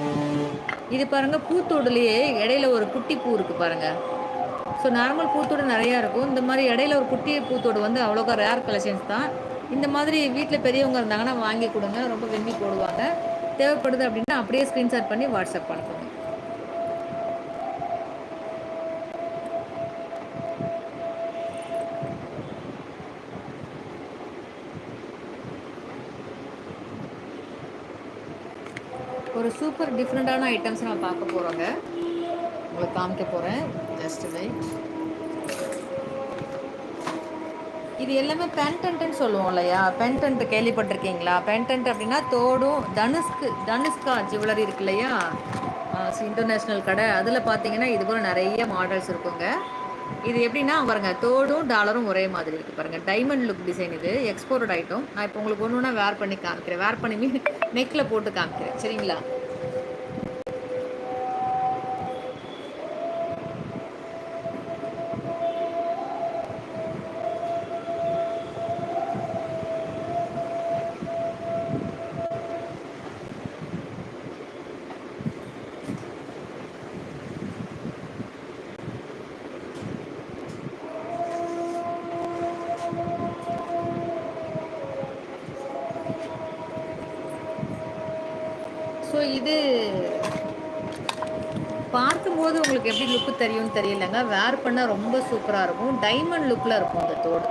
இது பாருங்கள், பூத்தோடுலேயே இடையில ஒரு குட்டி பூ இருக்குது பாருங்கள். ஸோ நார்மல் பூத்தோடு நிறையா இருக்கும். இந்த மாதிரி இடையில ஒரு குட்டி பூத்தோடு வந்து அவ்வளோக்கா ரேர் கலெக்ஷன்ஸ் தான். இந்த மாதிரி வீட்டில் பெரியவங்க இருந்தாங்கன்னா வாங்கி கொடுங்க. ரொம்ப விரும்பி போடுவாங்க. தேவைப்படுது அப்படின்னா அப்படியே ஸ்க்ரீன்ஷாட் பண்ணி வாட்ஸ்அப் பண்ணுங்க. ஒரு சூப்பர் டிஃப்ரெண்ட்டான ஐட்டம்ஸ் நான் பார்க்க போகிறோங்க. உங்களுக்கு காமிக்க போகிறேன். Just wait. இது எல்லாமே பென்டென்ட்னு சொல்லுவோம் இல்லையா? பென்டென்ட் கேள்விப்பட்டிருக்கீங்களா? பென்டென்ட் அப்படின்னா தோடும் தனுஷ்கா ஜுவல்லரி இருக்கு இல்லையா? இன்டர்நேஷ்னல் கடை. அதில் பார்த்தீங்கன்னா இது போல் நிறைய மாடல்ஸ் இருக்குங்க. இது எப்படின்னா பாருங்க, தோடும் டாலரும் ஒரே மாதிரி இருக்குது பாருங்கள். Diamond look design. இது எக்ஸ்போர்ட் ஐட்டம். நான் இப்போ உங்களுக்கு ஒன்று ஒன்றா வேர் பண்ணி காமிக்கிறேன். வேர் பண்ணி நெக்கில் போட்டு காமிக்கிறேன். சரிங்களா? ஸோ இது பார்க்கும்போது உங்களுக்கு எப்படி லுக்கு தெரியும்னு தெரியலங்க. வேர் பண்ணால் ரொம்ப சூப்பராக இருக்கும். டைமண்ட் லுக்கில் இருக்கும் இந்த தோடு.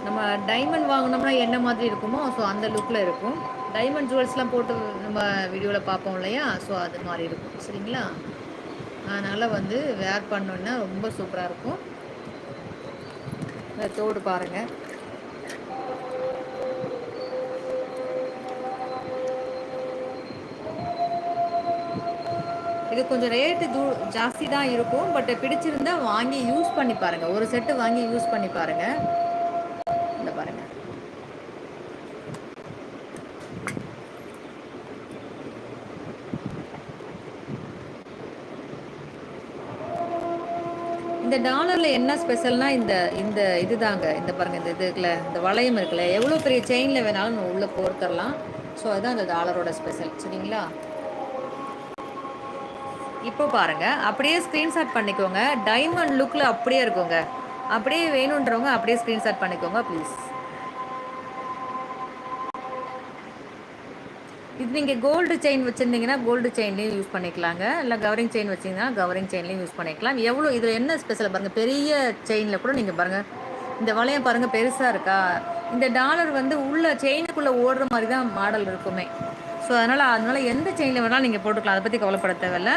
நம்ம டைமண்ட் வாங்கினோம்னா என்ன மாதிரி இருக்குமோ ஸோ அந்த லுக்கில் இருக்கும். டைமண்ட் ஜுவல்ஸ்லாம் போட்டு நம்ம வீடியோவில் பார்ப்போம் இல்லையா? ஸோ அது மாதிரி இருக்கும். சரிங்களா? அதனால் வந்து வேர் பண்ணோன்னா ரொம்ப சூப்பராக இருக்கும். இந்த தோடு பாருங்கள். இது கொஞ்சம் ரேட்டு ஜாஸ்தி தான் இருக்கும். பட் பிடிச்சிருந்தா வாங்கி யூஸ் பண்ணி பாருங்கள். ஒரு செட்டு வாங்கி யூஸ் பண்ணி பாருங்கள். இந்த பாருங்கள். இந்த டாலரில் என்ன ஸ்பெஷல்னால் இந்த இது தாங்க. இந்த பாருங்கள், இந்த இதுக்குள்ள இந்த வளையம் இருக்குல்ல, எவ்வளோ பெரிய செயினில் வேணாலும் நம்ம உள்ளே போர்த்தரலாம். ஸோ அதுதான் இந்த டாலரோட ஸ்பெஷல். சரிங்களா? இப்போ பாருங்கள், அப்படியே ஸ்க்ரீன்ஷாட் பண்ணிக்கோங்க. டைமண்ட் லுக்கில் அப்படியே இருக்குங்க. அப்படியே வேணுன்றவங்க அப்படியே ஸ்க்ரீன்ஷாட் பண்ணிக்கோங்க ப்ளீஸ். இது நீங்கள் கோல்டு செயின் வச்சுருந்தீங்கன்னா கோல்டு செயின்லேயும் யூஸ் பண்ணிக்கலாங்க. இல்லை கவரிங் செயின் வச்சிங்கன்னா கவரிங் செயின்லேயும் யூஸ் பண்ணிக்கலாம். எவ்வளோ இதில் என்ன ஸ்பெஷல் பாருங்கள். பெரிய செயினில் கூட நீங்கள் பாருங்கள், இந்த வளையம் பாருங்கள் பெருசாக இருக்கா. இந்த டாலர் வந்து உள்ள செயினுக்குள்ளே ஓடுற மாதிரி தான் மாடல் இருக்குமே. ஸோ அதனால் எந்த செயினில் வேணாலும் நீங்கள் போட்டுக்கலாம். அதை பற்றி கவலைப்பட தேவையில்லை.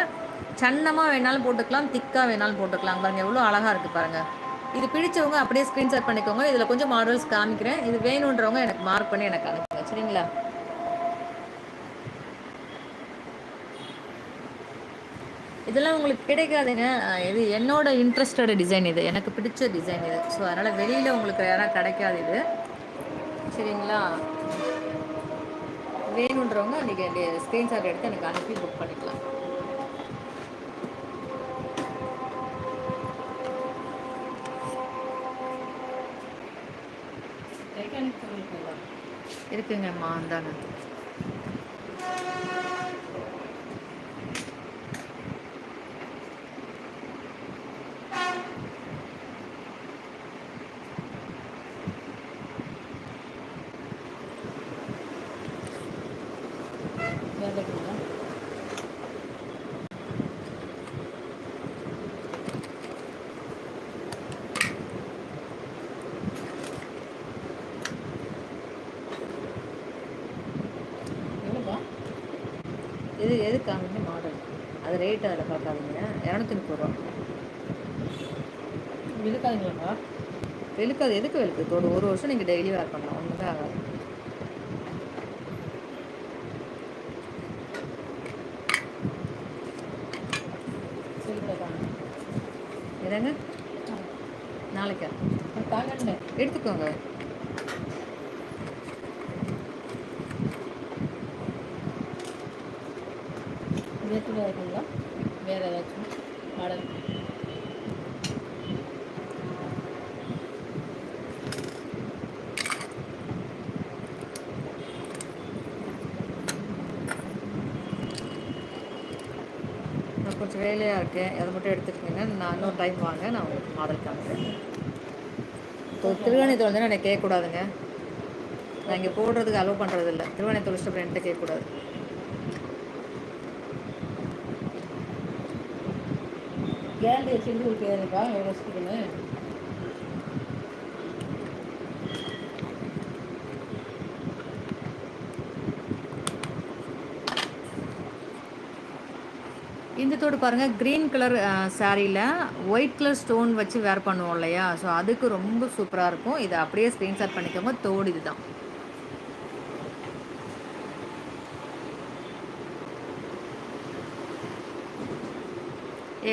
சன்னமாக வேணாலும் போட்டுக்கலாம், திக்காக வேணாலும் போட்டுக்கலாம். பாருங்கள் எவ்வளோ அழகாக இருக்குது பாருங்கள். இது பிடிச்சவங்க அப்படியே ஸ்க்ரீன்ஷாட் பண்ணிக்கோங்க. இதில் கொஞ்சம் மாடல்ஸ் காமிக்கிறேன். இது வேணுன்றவங்க எனக்கு மார்க் பண்ணி எனக்கு அனுப்புங்க. சரிங்களா? இதெல்லாம் உங்களுக்கு கிடைக்காதுங்க. இது என்னோட இன்ட்ரஸ்டட் டிசைன் இது. எனக்கு பிடிச்ச டிசைன் இது. ஸோ அதனால் வெளியில் உங்களுக்கு யாரா கிடைக்காது இது. சரிங்களா? வேணுன்றவங்க நீங்கள் ஸ்க்ரீன்ஷாட் எடுத்து எனக்கு அனுப்பி புக் பண்ணிக்கலாம். இருக்குங்கம்மா, இந்தாங்க. இது எதுக்காக மாடல் அது ரேட்டு அதில் பார்க்காதீங்க. 230 ரூபா. வெளுக்காதுங்களாப்பா? வெளுக்காது. எதுக்கு வெளுக்குது? ஒரு வருஷம் நீங்கள் டெய்லி வேர் பண்ணலாம், ஒன்றுமே ஆகாது. என்னங்க நாளைக்கா எடுத்துக்கோங்க. இருக்குங்களா வேறு ஏதாச்சும் மாடல்? நான் கொஞ்சம் வேலையாக இருக்கேன், அதை மட்டும் எடுத்துக்கோங்க. நான் இன்னொரு டைம் வாங்க, நான் உங்களுக்கு மாடல் காமிக்கிறேன். திருவாணி தொலைஞ்சா எனக்கு கேட்கக்கூடாதுங்க. நான் இங்கே போடுறதுக்கு அலோவ் பண்ணுறது இல்லை. திருவாணி தொலைச்சிட்டு அப்புறம் என்கிட்ட கேட்கக்கூடாது. கேரண்டி வச்சுருந்து ஒரு பேருப்பா எவ்வளோ வருஷத்துக்குன்னு? இந்த தோடு பாருங்கள், க்ரீன் கலர் சாரியில் ஒயிட் கலர் ஸ்டோன் வச்சு வேர் பண்ணுவோம் இல்லையா? ஸோ அதுக்கு ரொம்ப சூப்பராக இருக்கும். இதை அப்படியே ஸ்க்ரீன்ஷாட் பண்ணிக்கோங்க. தோடு இது தான்.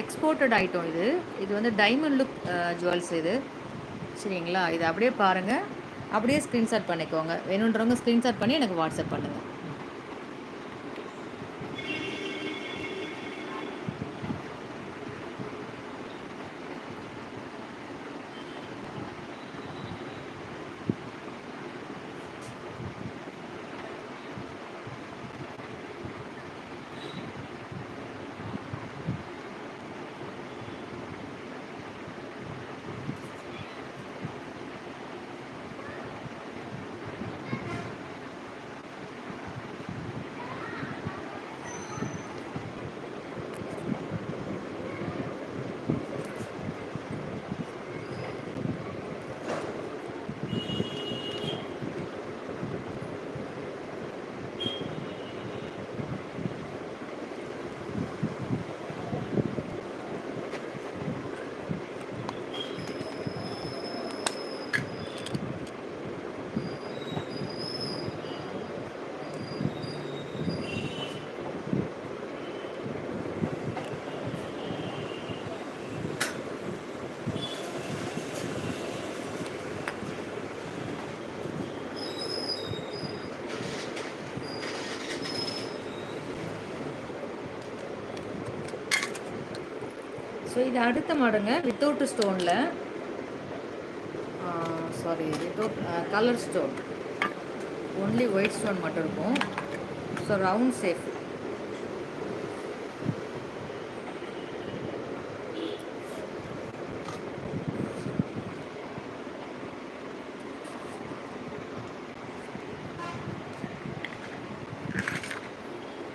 எக்ஸ்போர்ட்டட் ஐட்டம் இது. இது வந்து டைமண்ட் லுக் ஜுவல்ஸ் இது. சரிங்களா? இது அப்படியே பாருங்கள், அப்படியே ஸ்க்ரீன்ஷாட் பண்ணிக்கோங்க. வேணுன்றவங்க ஸ்க்ரீன்ஷாட் பண்ணி எனக்கு வாட்ஸ்அப் பண்ணுங்கள். ஸோ இது அடுத்த மாடங்க, வித்தவுட் ஸ்டோனில், sorry without colour stone, only white stone மட்டும் இருக்கும். So round shape.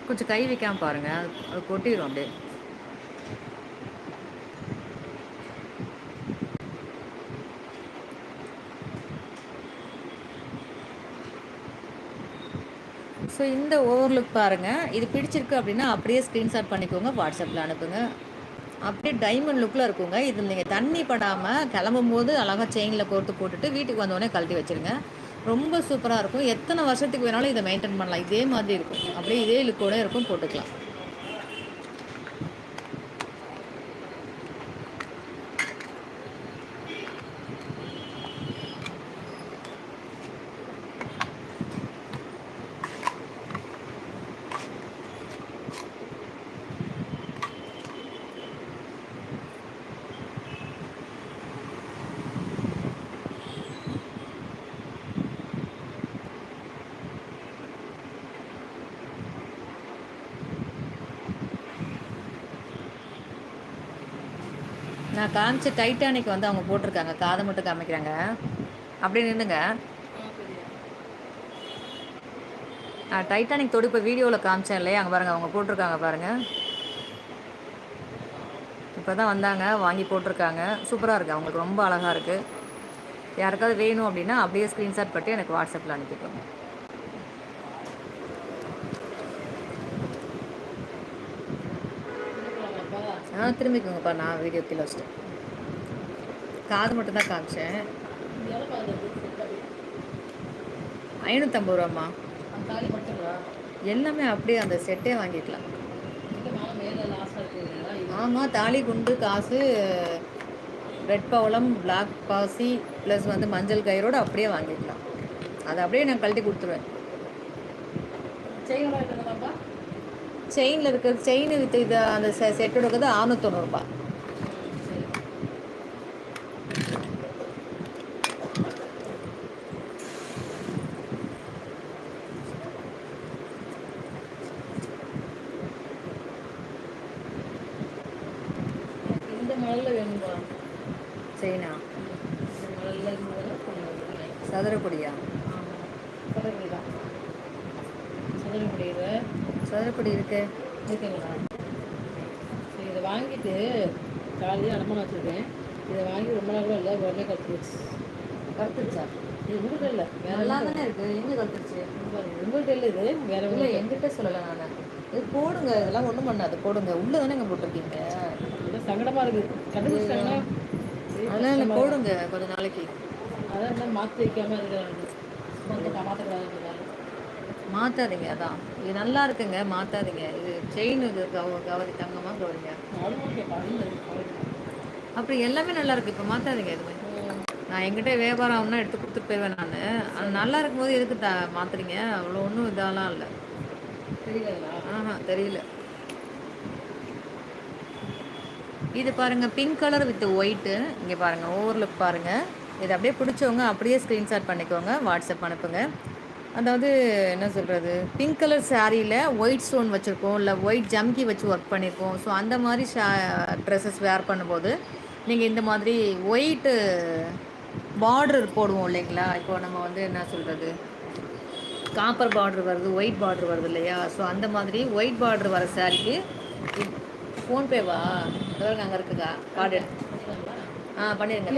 கொஞ்சம் கை வைக்காமல் பாருங்கள், அது கொட்டிடும் அப்படியே. ஸோ இந்த ஓவர்லுக் பாருங்கள், இது பிடிச்சிருக்கு அப்படின்னா அப்படியே ஸ்க்ரீன்ஷாட் பண்ணிக்கோங்க, வாட்ஸ்அப்பில் அனுப்புங்க. அப்படியே டைமண்ட் லுக்கில் இருக்குங்க. இது நீங்கள் தண்ணி படாமல் கிளம்பும் போது அழகாக செயினில் கோர்த்து போட்டுட்டு வீட்டுக்கு வந்தோடனே கழட்டி வச்சுருங்க. ரொம்ப சூப்பராக இருக்கும். எத்தனை வருஷத்துக்கு வேணாலும் இதை மெயின்டைன் பண்ணலாம். இதே மாதிரி இருக்கும், அப்படியே இதே லுக்கோட இருக்கும், போட்டுக்கலாம். நான் காமிச்ச டைட்டானிக் வந்து அவங்க போட்டிருக்காங்க, காதை மட்டும் காமிக்கிறாங்க. அப்படியே நின்னுங்க. டைட்டானிக் தொடு இப்போ வீடியோவில் காமிச்சேன் இல்லையா, அங்கே பாருங்கள் அவங்க போட்டிருக்காங்க பாருங்கள். இப்போ தான் வந்தாங்க, வாங்கி போட்டிருக்காங்க. சூப்பராக இருக்குது, அவங்களுக்கு ரொம்ப அழகாக இருக்குது. யாருக்காவது வேணும் அப்படின்னா அப்படியே ஸ்க்ரீன்ஷாட் பட்டு எனக்கு வாட்ஸ்அப்பில் அனுப்பிக்கோங்க. திரும்பிக்கோங்கப்பா, நான் வீடியோ கீழே வச்சிட்டேன். காது மட்டும் தான் காமிச்சேன். 550 ரூபாம்மா. எல்லாமே அப்படியே அந்த செட்டே வாங்கிக்கலாம். ஆமாம், தாலி, குண்டு, காசு, ரெட் பவளம், பிளாக் பாசி ப்ளஸ் வந்து மஞ்சள் கயிறோடு அப்படியே வாங்கிக்கலாம். அதை அப்படியே நான் கழட்டி கொடுத்துருவேன். செயினில் இருக்கிறது, செயின் வித் இது அந்த செட்டோட இருக்கிறது 690 ரூபா. செயினா சதுரக்குடியா? சதுரக்குடி இருக்கு இருக்குங்களா? சரி, இதை வாங்கிட்டு காலையில் அடமான வச்சுருக்கேன். இதை வாங்கி ரொம்ப நாள் கூட இல்லை, உடனே கற்றுச்சு. கற்றுச்சா? இது உங்கள்கிட்ட இல்லை, நல்லா தானே இருக்குது. எங்கே கற்றுச்சு? உங்கள்கிட்ட இல்லை, இது வேற இல்லை, எங்கிட்ட சொல்லலை நான். இது போடுங்க, இதெல்லாம் ஒன்றும் பண்ணாது, போடுங்க. உள்ளே தானே இங்கே போட்டிருக்கீங்க. சங்கடமாக இருக்குது, கண்டுபிடிச்சிட்டாங்கன்னா அதெல்லாம் இல்லை, போடுங்க கொஞ்சம் நாளைக்கு. அதான் என்ன மாற்றி வைக்காமல் இருக்கிறாங்க, மாற்றக்கூடாது. மாற்றாதீங்க, அதான் இது நல்லா இருக்குங்க, மாற்றாதீங்க. இது செயின், இது கவரி தங்கமாக கவரிங்க. அப்படி எல்லாமே நல்லா இருக்குது, இப்போ மாற்றாதீங்க எதுவுமே. நான் எங்கிட்ட வியாபாரம் ஒன்றா எடுத்து கொடுத்துட்டு போயிடுவேன் நான். அது நல்லா இருக்கும்போது எதுக்கு மாற்றுறீங்க? அவ்வளோ ஒன்றும் இதெல்லாம் இல்லை. தெரியல. இது பாருங்கள், பிங்க் கலர் வித் ஒயிட்டு. இங்கே பாருங்கள், ஓவர்லுக் பாருங்கள். இது அப்படியே பிடிச்சவங்க அப்படியே ஸ்க்ரீன்ஷாட் பண்ணிக்கோங்க, வாட்ஸ்அப் அனுப்புங்க. அதாவது என்ன சொல்கிறது, பிங்க் கலர் சாரியில் ஒயிட் ஸ்டோன் வச்சுருக்கோம், இல்லை ஒயிட் ஜம்கி வச்சு ஒர்க் பண்ணியிருக்கோம். ஸோ அந்த மாதிரி ட்ரெஸ்ஸஸ் வேர் பண்ணும்போது நீங்கள் இந்த மாதிரி ஒயிட்டு பார்டர் போடுவோம் இல்லைங்களா? இப்போ நம்ம வந்து என்ன சொல்கிறது, காப்பர் பார்டர் வருது, ஒயிட் பார்டர் வருது இல்லையா? ஸோ அந்த மாதிரி ஒயிட் பார்டர் வர சாரிக்கு ஃபோன்பேவா அங்கே இருக்குதா கார்டு? பண்ணிடுங்க.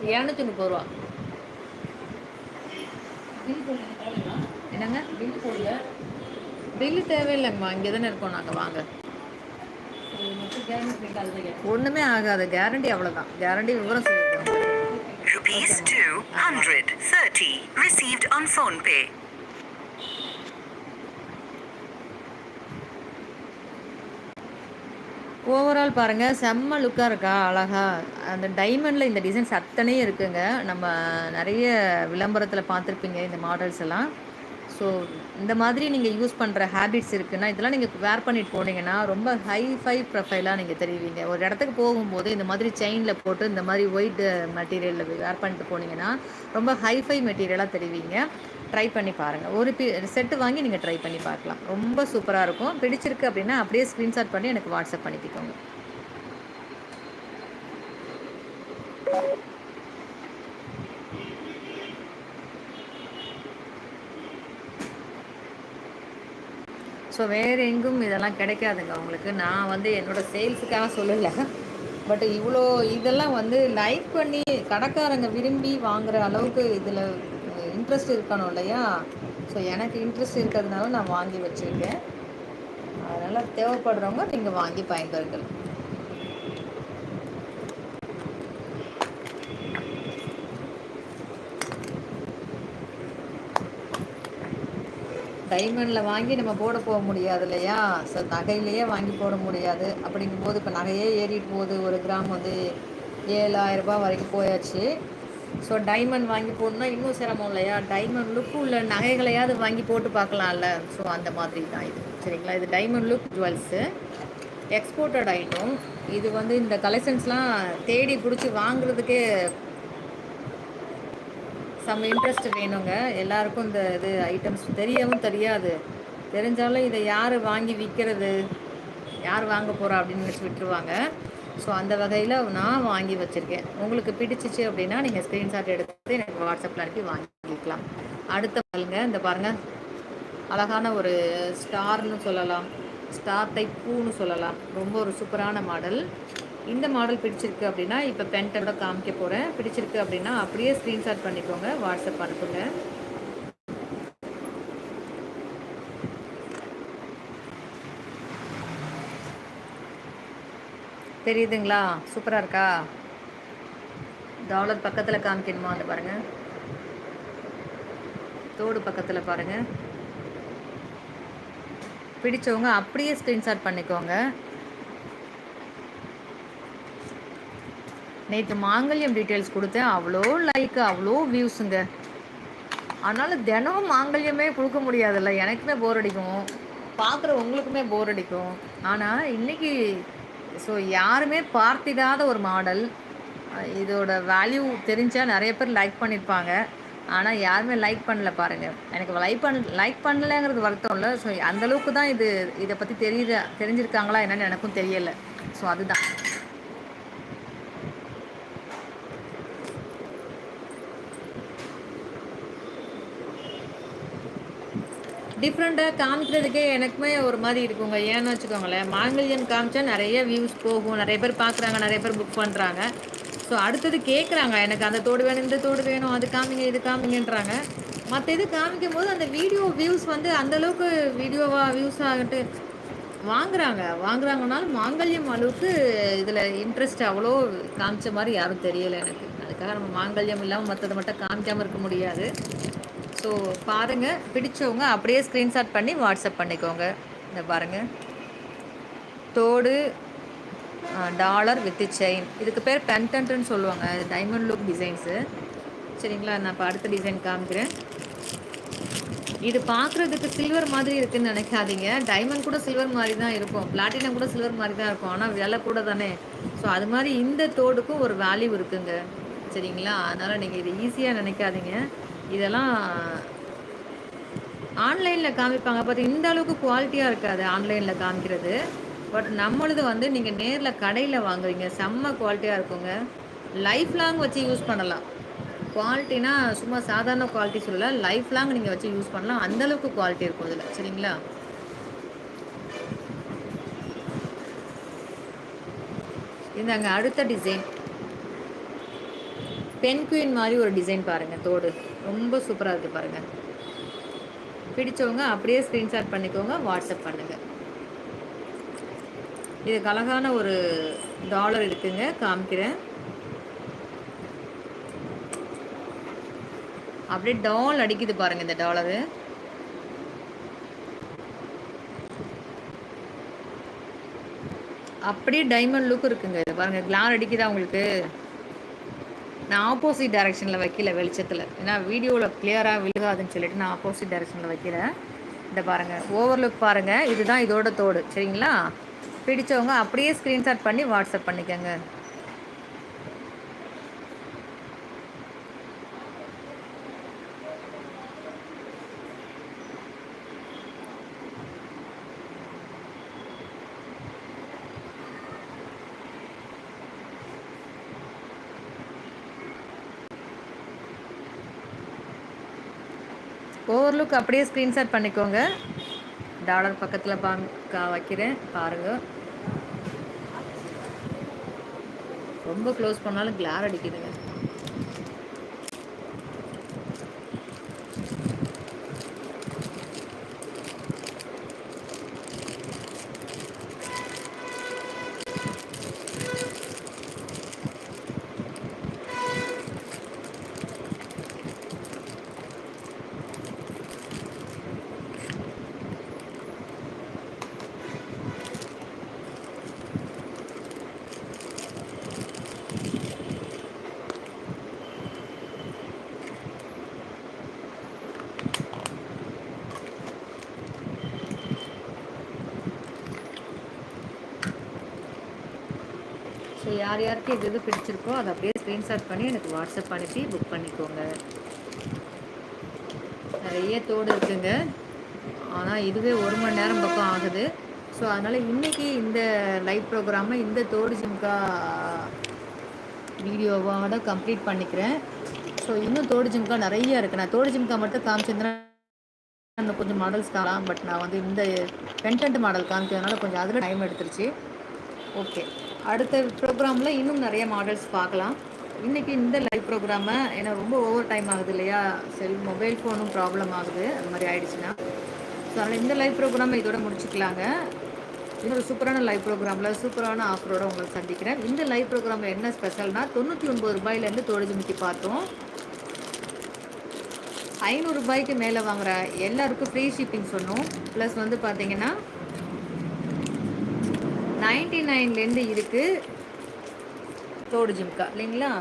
230 ரூபா. என்னங்க பில்லு தேவையில்லைங்கம்மா, இங்கே தானே இருக்கோம் நாங்கள், வாங்க. ஒன்றுமே ஆகாது, கேரண்டி அவ்வளோதான். கேரண்டி விவரம் சொல்லியிருக்கோம். Rupees 230 received on PhonePe. Overall பாருங்கள், செம்ம லுக்காக இருக்கா, அழகாக. அந்த டைமண்டில் இந்த டிசைன்ஸ் அத்தனையும் இருக்குங்க. நம்ம நிறைய விளம்பரத்தில் பார்த்துருப்பீங்க இந்த மாடல்ஸ் எல்லாம். ஸோ இந்த மாதிரி நீங்கள் யூஸ் பண்ணுற ஹேபிட்ஸ் இருக்குன்னா, இதெல்லாம் நீங்கள் வேர் பண்ணிட்டு போனீங்கன்னா ரொம்ப ஹைஃபை ப்ரொஃபைலாக நீங்கள் தெரிவிங்க. ஒரு இடத்துக்கு போகும்போது இந்த மாதிரி செயினில் போட்டு இந்த மாதிரி ஒயிட் மெட்டீரியலில் வேர் பண்ணிட்டு போனீங்கன்னா ரொம்ப ஹைஃபை மெட்டீரியலாக தெரிவிங்க. ட்ரை பண்ணி பாருங்கள். ஒரு செட்டு வாங்கி நீங்கள் ட்ரை பண்ணி பார்க்கலாம், ரொம்ப சூப்பராக இருக்கும். பிடிச்சிருக்கு அப்படின்னா அப்படியே ஸ்க்ரீன்ஷாட் பண்ணி எனக்கு வாட்ஸ்அப் பண்ணிக்கோங்க. ஸோ வேறு எங்கும் இதெல்லாம் கிடைக்காதுங்க உங்களுக்கு. நான் வந்து என்னோடய சேல்ஸுக்காக சொல்லலை, பட் இவ்வளோ இதெல்லாம் வந்து லைக் பண்ணி கடைக்காரங்க விரும்பி வாங்குகிற அளவுக்கு இதில் இன்ட்ரெஸ்ட் இருக்கணும் இல்லையா? ஸோ எனக்கு இன்ட்ரெஸ்ட் இருக்கிறதுனால நான் வாங்கி வச்சுருக்கேன். அதனால் தேவைப்படுறவங்க நீங்கள் வாங்கி பயன்பெறுங்கள். டைமண்டில் வாங்கி நம்ம போக முடியாது இல்லையா? ஸோ நகையிலையே வாங்கி போட முடியாது. அப்படிங்கும்போது இப்போ நகையே ஏறிட்டு போகுது, 1 கிராம் வந்து 7000 ரூபாய் வரைக்கும் போயாச்சு. ஸோ டைமண்ட் வாங்கி போடணும்னா இன்னும் சிரமம் இல்லையா? டைமண்ட் லுக்கு உள்ள நகைகளையாவது வாங்கி போட்டு பார்க்கலாம்ல. ஸோ அந்த மாதிரி தான் இது, சரிங்களா? இது diamond look jewels, exported item. இது வந்து இந்த கலெக்ஷன்ஸ்லாம் தேடி பிடிச்சி வாங்குறதுக்கே செம்ம இன்ட்ரெஸ்ட் வேணுங்க எல்லாருக்கும். இந்த இது ஐட்டம்ஸ் தெரியவும் தெரியாது, தெரிஞ்சாலும் இதை யார் வாங்கி விற்கிறது, யார் வாங்க போகிறா அப்படின்னு நினச்சி விட்டுருவாங்க. ஸோ அந்த வகையில் நான் வாங்கி வச்சுருக்கேன். உங்களுக்கு பிடிச்சிச்சு அப்படின்னா நீங்கள் ஸ்க்ரீன்ஷாட் எடுத்து எனக்கு வாட்ஸ்அப்பில் அனுப்பி வாங்கிக்கலாம். அடுத்த பாருங்க, இந்த பாருங்கள், அழகான ஒரு ஸ்டார்னு சொல்லலாம், ஸ்டார் டைப் பூன்னு சொல்லலாம். ரொம்ப ஒரு சூப்பரான மாடல். இந்த மாடல் பிடிச்சிருக்கு அப்படின்னா இப்போ பென்ட்டோட காமிக்க போகிறேன். பிடிச்சிருக்கு அப்படின்னா அப்படியே ஸ்க்ரீன்ஷாட் பண்ணிக்கோங்க, வாட்ஸ்அப் அனுப்புங்க. தெரியுதுங்களா? சூப்பராக இருக்கா? டாலர் பக்கத்தில் காமிக்கணுமா? அந்த பாருங்கள், தோடு பக்கத்தில் பாருங்கள். பிடிச்சவங்க அப்படியே ஸ்க்ரீன்ஷாட் பண்ணிக்கோங்க. நேற்று மாங்கல்யம் டீட்டெயில்ஸ் கொடுத்தேன், அவ்வளோ லைக்கு, அவ்வளோ வியூஸுங்க. அதனால் தினம் மாங்கல்யமே கொடுக்க முடியாதுல்ல, எனக்குமே போர் அடிக்கும், பார்க்குற உங்களுக்குமே போர் அடிக்கும். ஆனால் இன்றைக்கி ஸோ யாருமே பார்த்திடாத ஒரு மாடல், இதோட வேல்யூ தெரிஞ்சால் நிறைய பேர் லைக் பண்ணியிருப்பாங்க. ஆனால் யாருமே லைக் பண்ணல பாருங்கள். எனக்கு லைக் பண்ணலைங்கிறது வருத்தம் இல்லை. ஸோ அந்தளவுக்கு தான் இதை பற்றி தெரிஞ்சிருக்காங்களா என்னன்னு எனக்கும் தெரியலை. ஸோ அதுதான். டிஃப்ரெண்ட்டாக காமிக்கிறதுக்கே எனக்குமே ஒரு மாதிரி இருக்குங்க. ஏன்னு வச்சுக்கோங்களேன், மாங்கல்யம் காமிச்சா நிறைய வியூஸ் போகும், நிறைய பேர் பார்க்குறாங்க, நிறைய பேர் புக் பண்ணுறாங்க. ஸோ அடுத்தது கேட்குறாங்க, எனக்கு அந்த தோடு வேணும், இந்த தோடு வேணும், அது காமிங்க, இது காமிங்கன்றாங்க. மற்ற இது காமிக்கும் போது அந்த வீடியோ வியூஸ் வந்து அந்தளவுக்கு வியூஸ் ஆகிட்டு வாங்குறாங்கனாலும் மாங்கல்யம் அளவுக்கு இதில் இன்ட்ரெஸ்ட் அவ்வளோ காமிச்ச மாதிரி யாரும் தெரியலை எனக்கு. அதுக்காக நம்ம மாங்கல்யம் இல்லாமல் மற்றதை மட்டும் காமிக்காமல் இருக்க முடியாது. ஸோ பாருங்கள், பிடிச்சவங்க அப்படியே ஸ்க்ரீன்ஷாட் பண்ணி வாட்ஸ்அப் பண்ணிக்கோங்க. இந்த பாருங்கள், தோடு டாலர் வித் செயின், இதுக்கு பேர் பென்டன்ட்னு சொல்லுவாங்க. Diamond look designs. சரிங்களா? நான் இப்போ அடுத்த டிசைன் காமிக்கிறேன். இது பார்க்குறதுக்கு சில்வர் மாதிரி இருக்குதுன்னு நினைக்காதீங்க. டைமண்ட் கூட சில்வர் மாதிரி தான் இருக்கும், பிளாட்டினம் கூட சில்வர் மாதிரி தான் இருக்கும், ஆனால் விலை கூட தானே. ஸோ அது மாதிரி இந்த தோடுக்கும் ஒரு வேல்யூ இருக்குங்க. சரிங்களா? அதனால் நீங்கள் இது ஈஸியாக நினைக்காதீங்க. இதெல்லாம் ஆன்லைனில் காமிப்பாங்க பார்த்து, இந்த அளவுக்கு குவாலிட்டியாக இருக்காது ஆன்லைனில் காமிக்கிறது. பட் நம்மளது வந்து நீங்கள் நேரில் கடையில் வாங்குவீங்க, செம்ம குவாலிட்டியாக இருக்குங்க. லைஃப் லாங் வச்சு யூஸ் பண்ணலாம். குவாலிட்டினா சும்மா சாதாரண குவாலிட்டி சொல்லலை, லைஃப் லாங் நீங்கள் வச்சு யூஸ் பண்ணலாம், அந்தளவுக்கு குவாலிட்டி இருக்கும் இதில். சரிங்களா? இந்தாங்க அடுத்த டிசைன், பென் குயின் மாதிரி ஒரு டிசைன் பாருங்கள். தோடு ரொம்ப சூப்பராக இருக்குது பாருங்கள். பிடிச்சவங்க அப்படியே ஸ்க்ரீன்ஷாட் பண்ணிக்கோங்க, வாட்ஸ்அப் பண்ணுங்கள். இதுக்கு அழகான ஒரு டாலர் இருக்குங்க, காமிக்கிறேன். அப்படியே டால் அடிக்குது பாருங்கள் இந்த டாலரு. அப்படியே டைமண்ட் லுக் இருக்குங்க. இது பாருங்கள், கிளார் அடிக்குதா உங்களுக்கு? நான் ஆப்போசிட் டைரெக்ஷனில் வைக்கல வெளிச்சத்தில், ஏன்னா வீடியோவில் கிளியராக விழுகாதுன்னு சொல்லிட்டு நான் ஆப்போசிட் டைரெக்ஷனில் வைக்கிறேன். இந்த பாருங்கள், ஓவர்லுக் பாருங்கள், இதுதான் இதோட தோடு. சரிங்களா? பிடிச்சவங்க அப்படியே ஸ்க்ரீன்ஷாட் பண்ணி வாட்ஸ்அப் பண்ணிக்கோங்க. ஓவர்லுக் அப்படியே ஸ்க்ரீன்ஷாட் பண்ணிக்கோங்க. டாலர் பக்கத்தில் வைக்கிறேன் பாருங்கள். ரொம்ப க்ளோஸ் பண்ணாலும் கிளார் அடிக்குதுங்க. ஸோ யார் யாருக்கு எது பிடிச்சிருக்கோ அதை அப்படியே ஸ்க்ரீன்ஷாட் பண்ணி எனக்கு வாட்ஸ்அப் அனுப்பி புக் பண்ணிக்கோங்க. நிறைய தோடு இருக்குங்க, ஆனால் இதுவே 1 மணி நேரம் பக்கம் ஆகுது. ஸோ அதனால் இன்றைக்கி இந்த லைவ் ப்ரோக்ராமை இந்த தோடு ஜிம்கா வீடியோவோட கம்ப்ளீட் பண்ணிக்கிறேன். ஸோ இன்னும் தோடு ஜிம்கா நிறைய இருக்குது. நான் தோடு ஜிம்கா மட்டும் காமிச்சிருந்தேன், இன்னும் கொஞ்சம் மாடல்ஸ் காணலாம். பட் நான் வந்து இந்த பென்டென்ட் மாடல் காமிக்கிறதுனால கொஞ்சம் அதில் டைம் எடுத்துருச்சு. ஓகே, அடுத்த ப்ரோக்ராமில் இன்னும் நிறைய மாடல்ஸ் பார்க்கலாம். இன்றைக்கி இந்த லைவ் ப்ரோக்ராமை ஏன்னா ரொம்ப ஓவர் டைம் ஆகுது இல்லையா, மொபைல் ஃபோனும் ப்ராப்ளம் ஆகுது, அந்த மாதிரி ஆகிடுச்சுன்னா. ஸோ அதனால் இந்த லைவ் ப்ரோக்ராமை இதோட முடிச்சுக்கலாங்க. இன்னொரு சூப்பரான லைவ் ப்ரோக்ராமில் சூப்பரான ஆஃபரோட உங்களை சந்திக்கிறேன். இந்த லைவ் ப்ரோக்ராமில் என்ன ஸ்பெஷல்னால் 99 ரூபாயிலேருந்து தோடு ஜிமிக்கி பார்த்தோம். 500 ரூபாய்க்கு மேலே வாங்குகிற எல்லாருக்கும் ஃப்ரீ ஷிப்பிங் சொன்னோம். ப்ளஸ் வந்து பார்த்தீங்கன்னா 99லேருந்து இருக்குது தோடு ஜிம்கா இல்லைங்களா.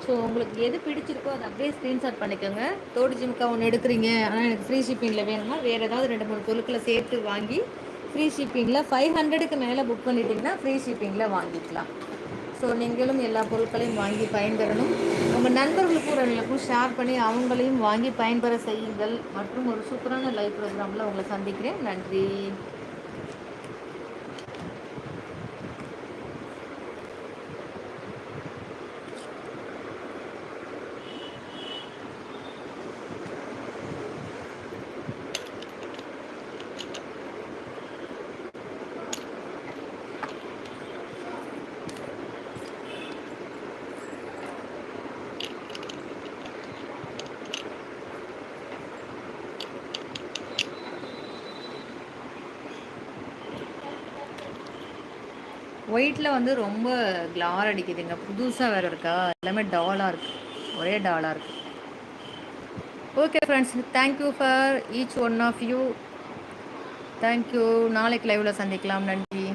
ஸோ உங்களுக்கு எது பிடிச்சிருக்கோ அதை அப்படியே ஸ்க்ரீன்ஷாட் பண்ணிக்கோங்க. தோடு ஜிம்கா ஒன்று எடுக்கிறீங்க, ஆனால் எனக்கு ஃப்ரீ ஷிப்பிங்கில் வேணும்னா வேறு ஏதாவது 2-3 பொருட்களை சேர்த்து வாங்கி ஃப்ரீ ஷிப்பிங்கில் 500க்கு மேலே புக் பண்ணிட்டீங்கன்னா ஃப்ரீ ஷிப்பிங்கில் வாங்கிக்கலாம். ஸோ நீங்களும் எல்லா பொருட்களையும் வாங்கி பயன்பெறணும். உங்கள் நண்பர்களுக்கும் ஷேர் பண்ணி அவங்களையும் வாங்கி பயன்பெற செய்யுங்கள். மற்றும் ஒரு சூப்பரான லைவ் ப்ரோக்ராமில் உங்களை சந்திக்கிறேன். நன்றி. ஒயிட்டில் வந்து ரொம்ப கிளார் அடிக்குதுங்க. புதுசாக வேறு இருக்கா, எல்லாமே டாலாக இருக்குது, ஒரே டாலாக இருக்குது. Okay friends, thank you for each one of you. Thank you. நாளைக்கு லைவில் சந்திக்கலாம். நன்றி.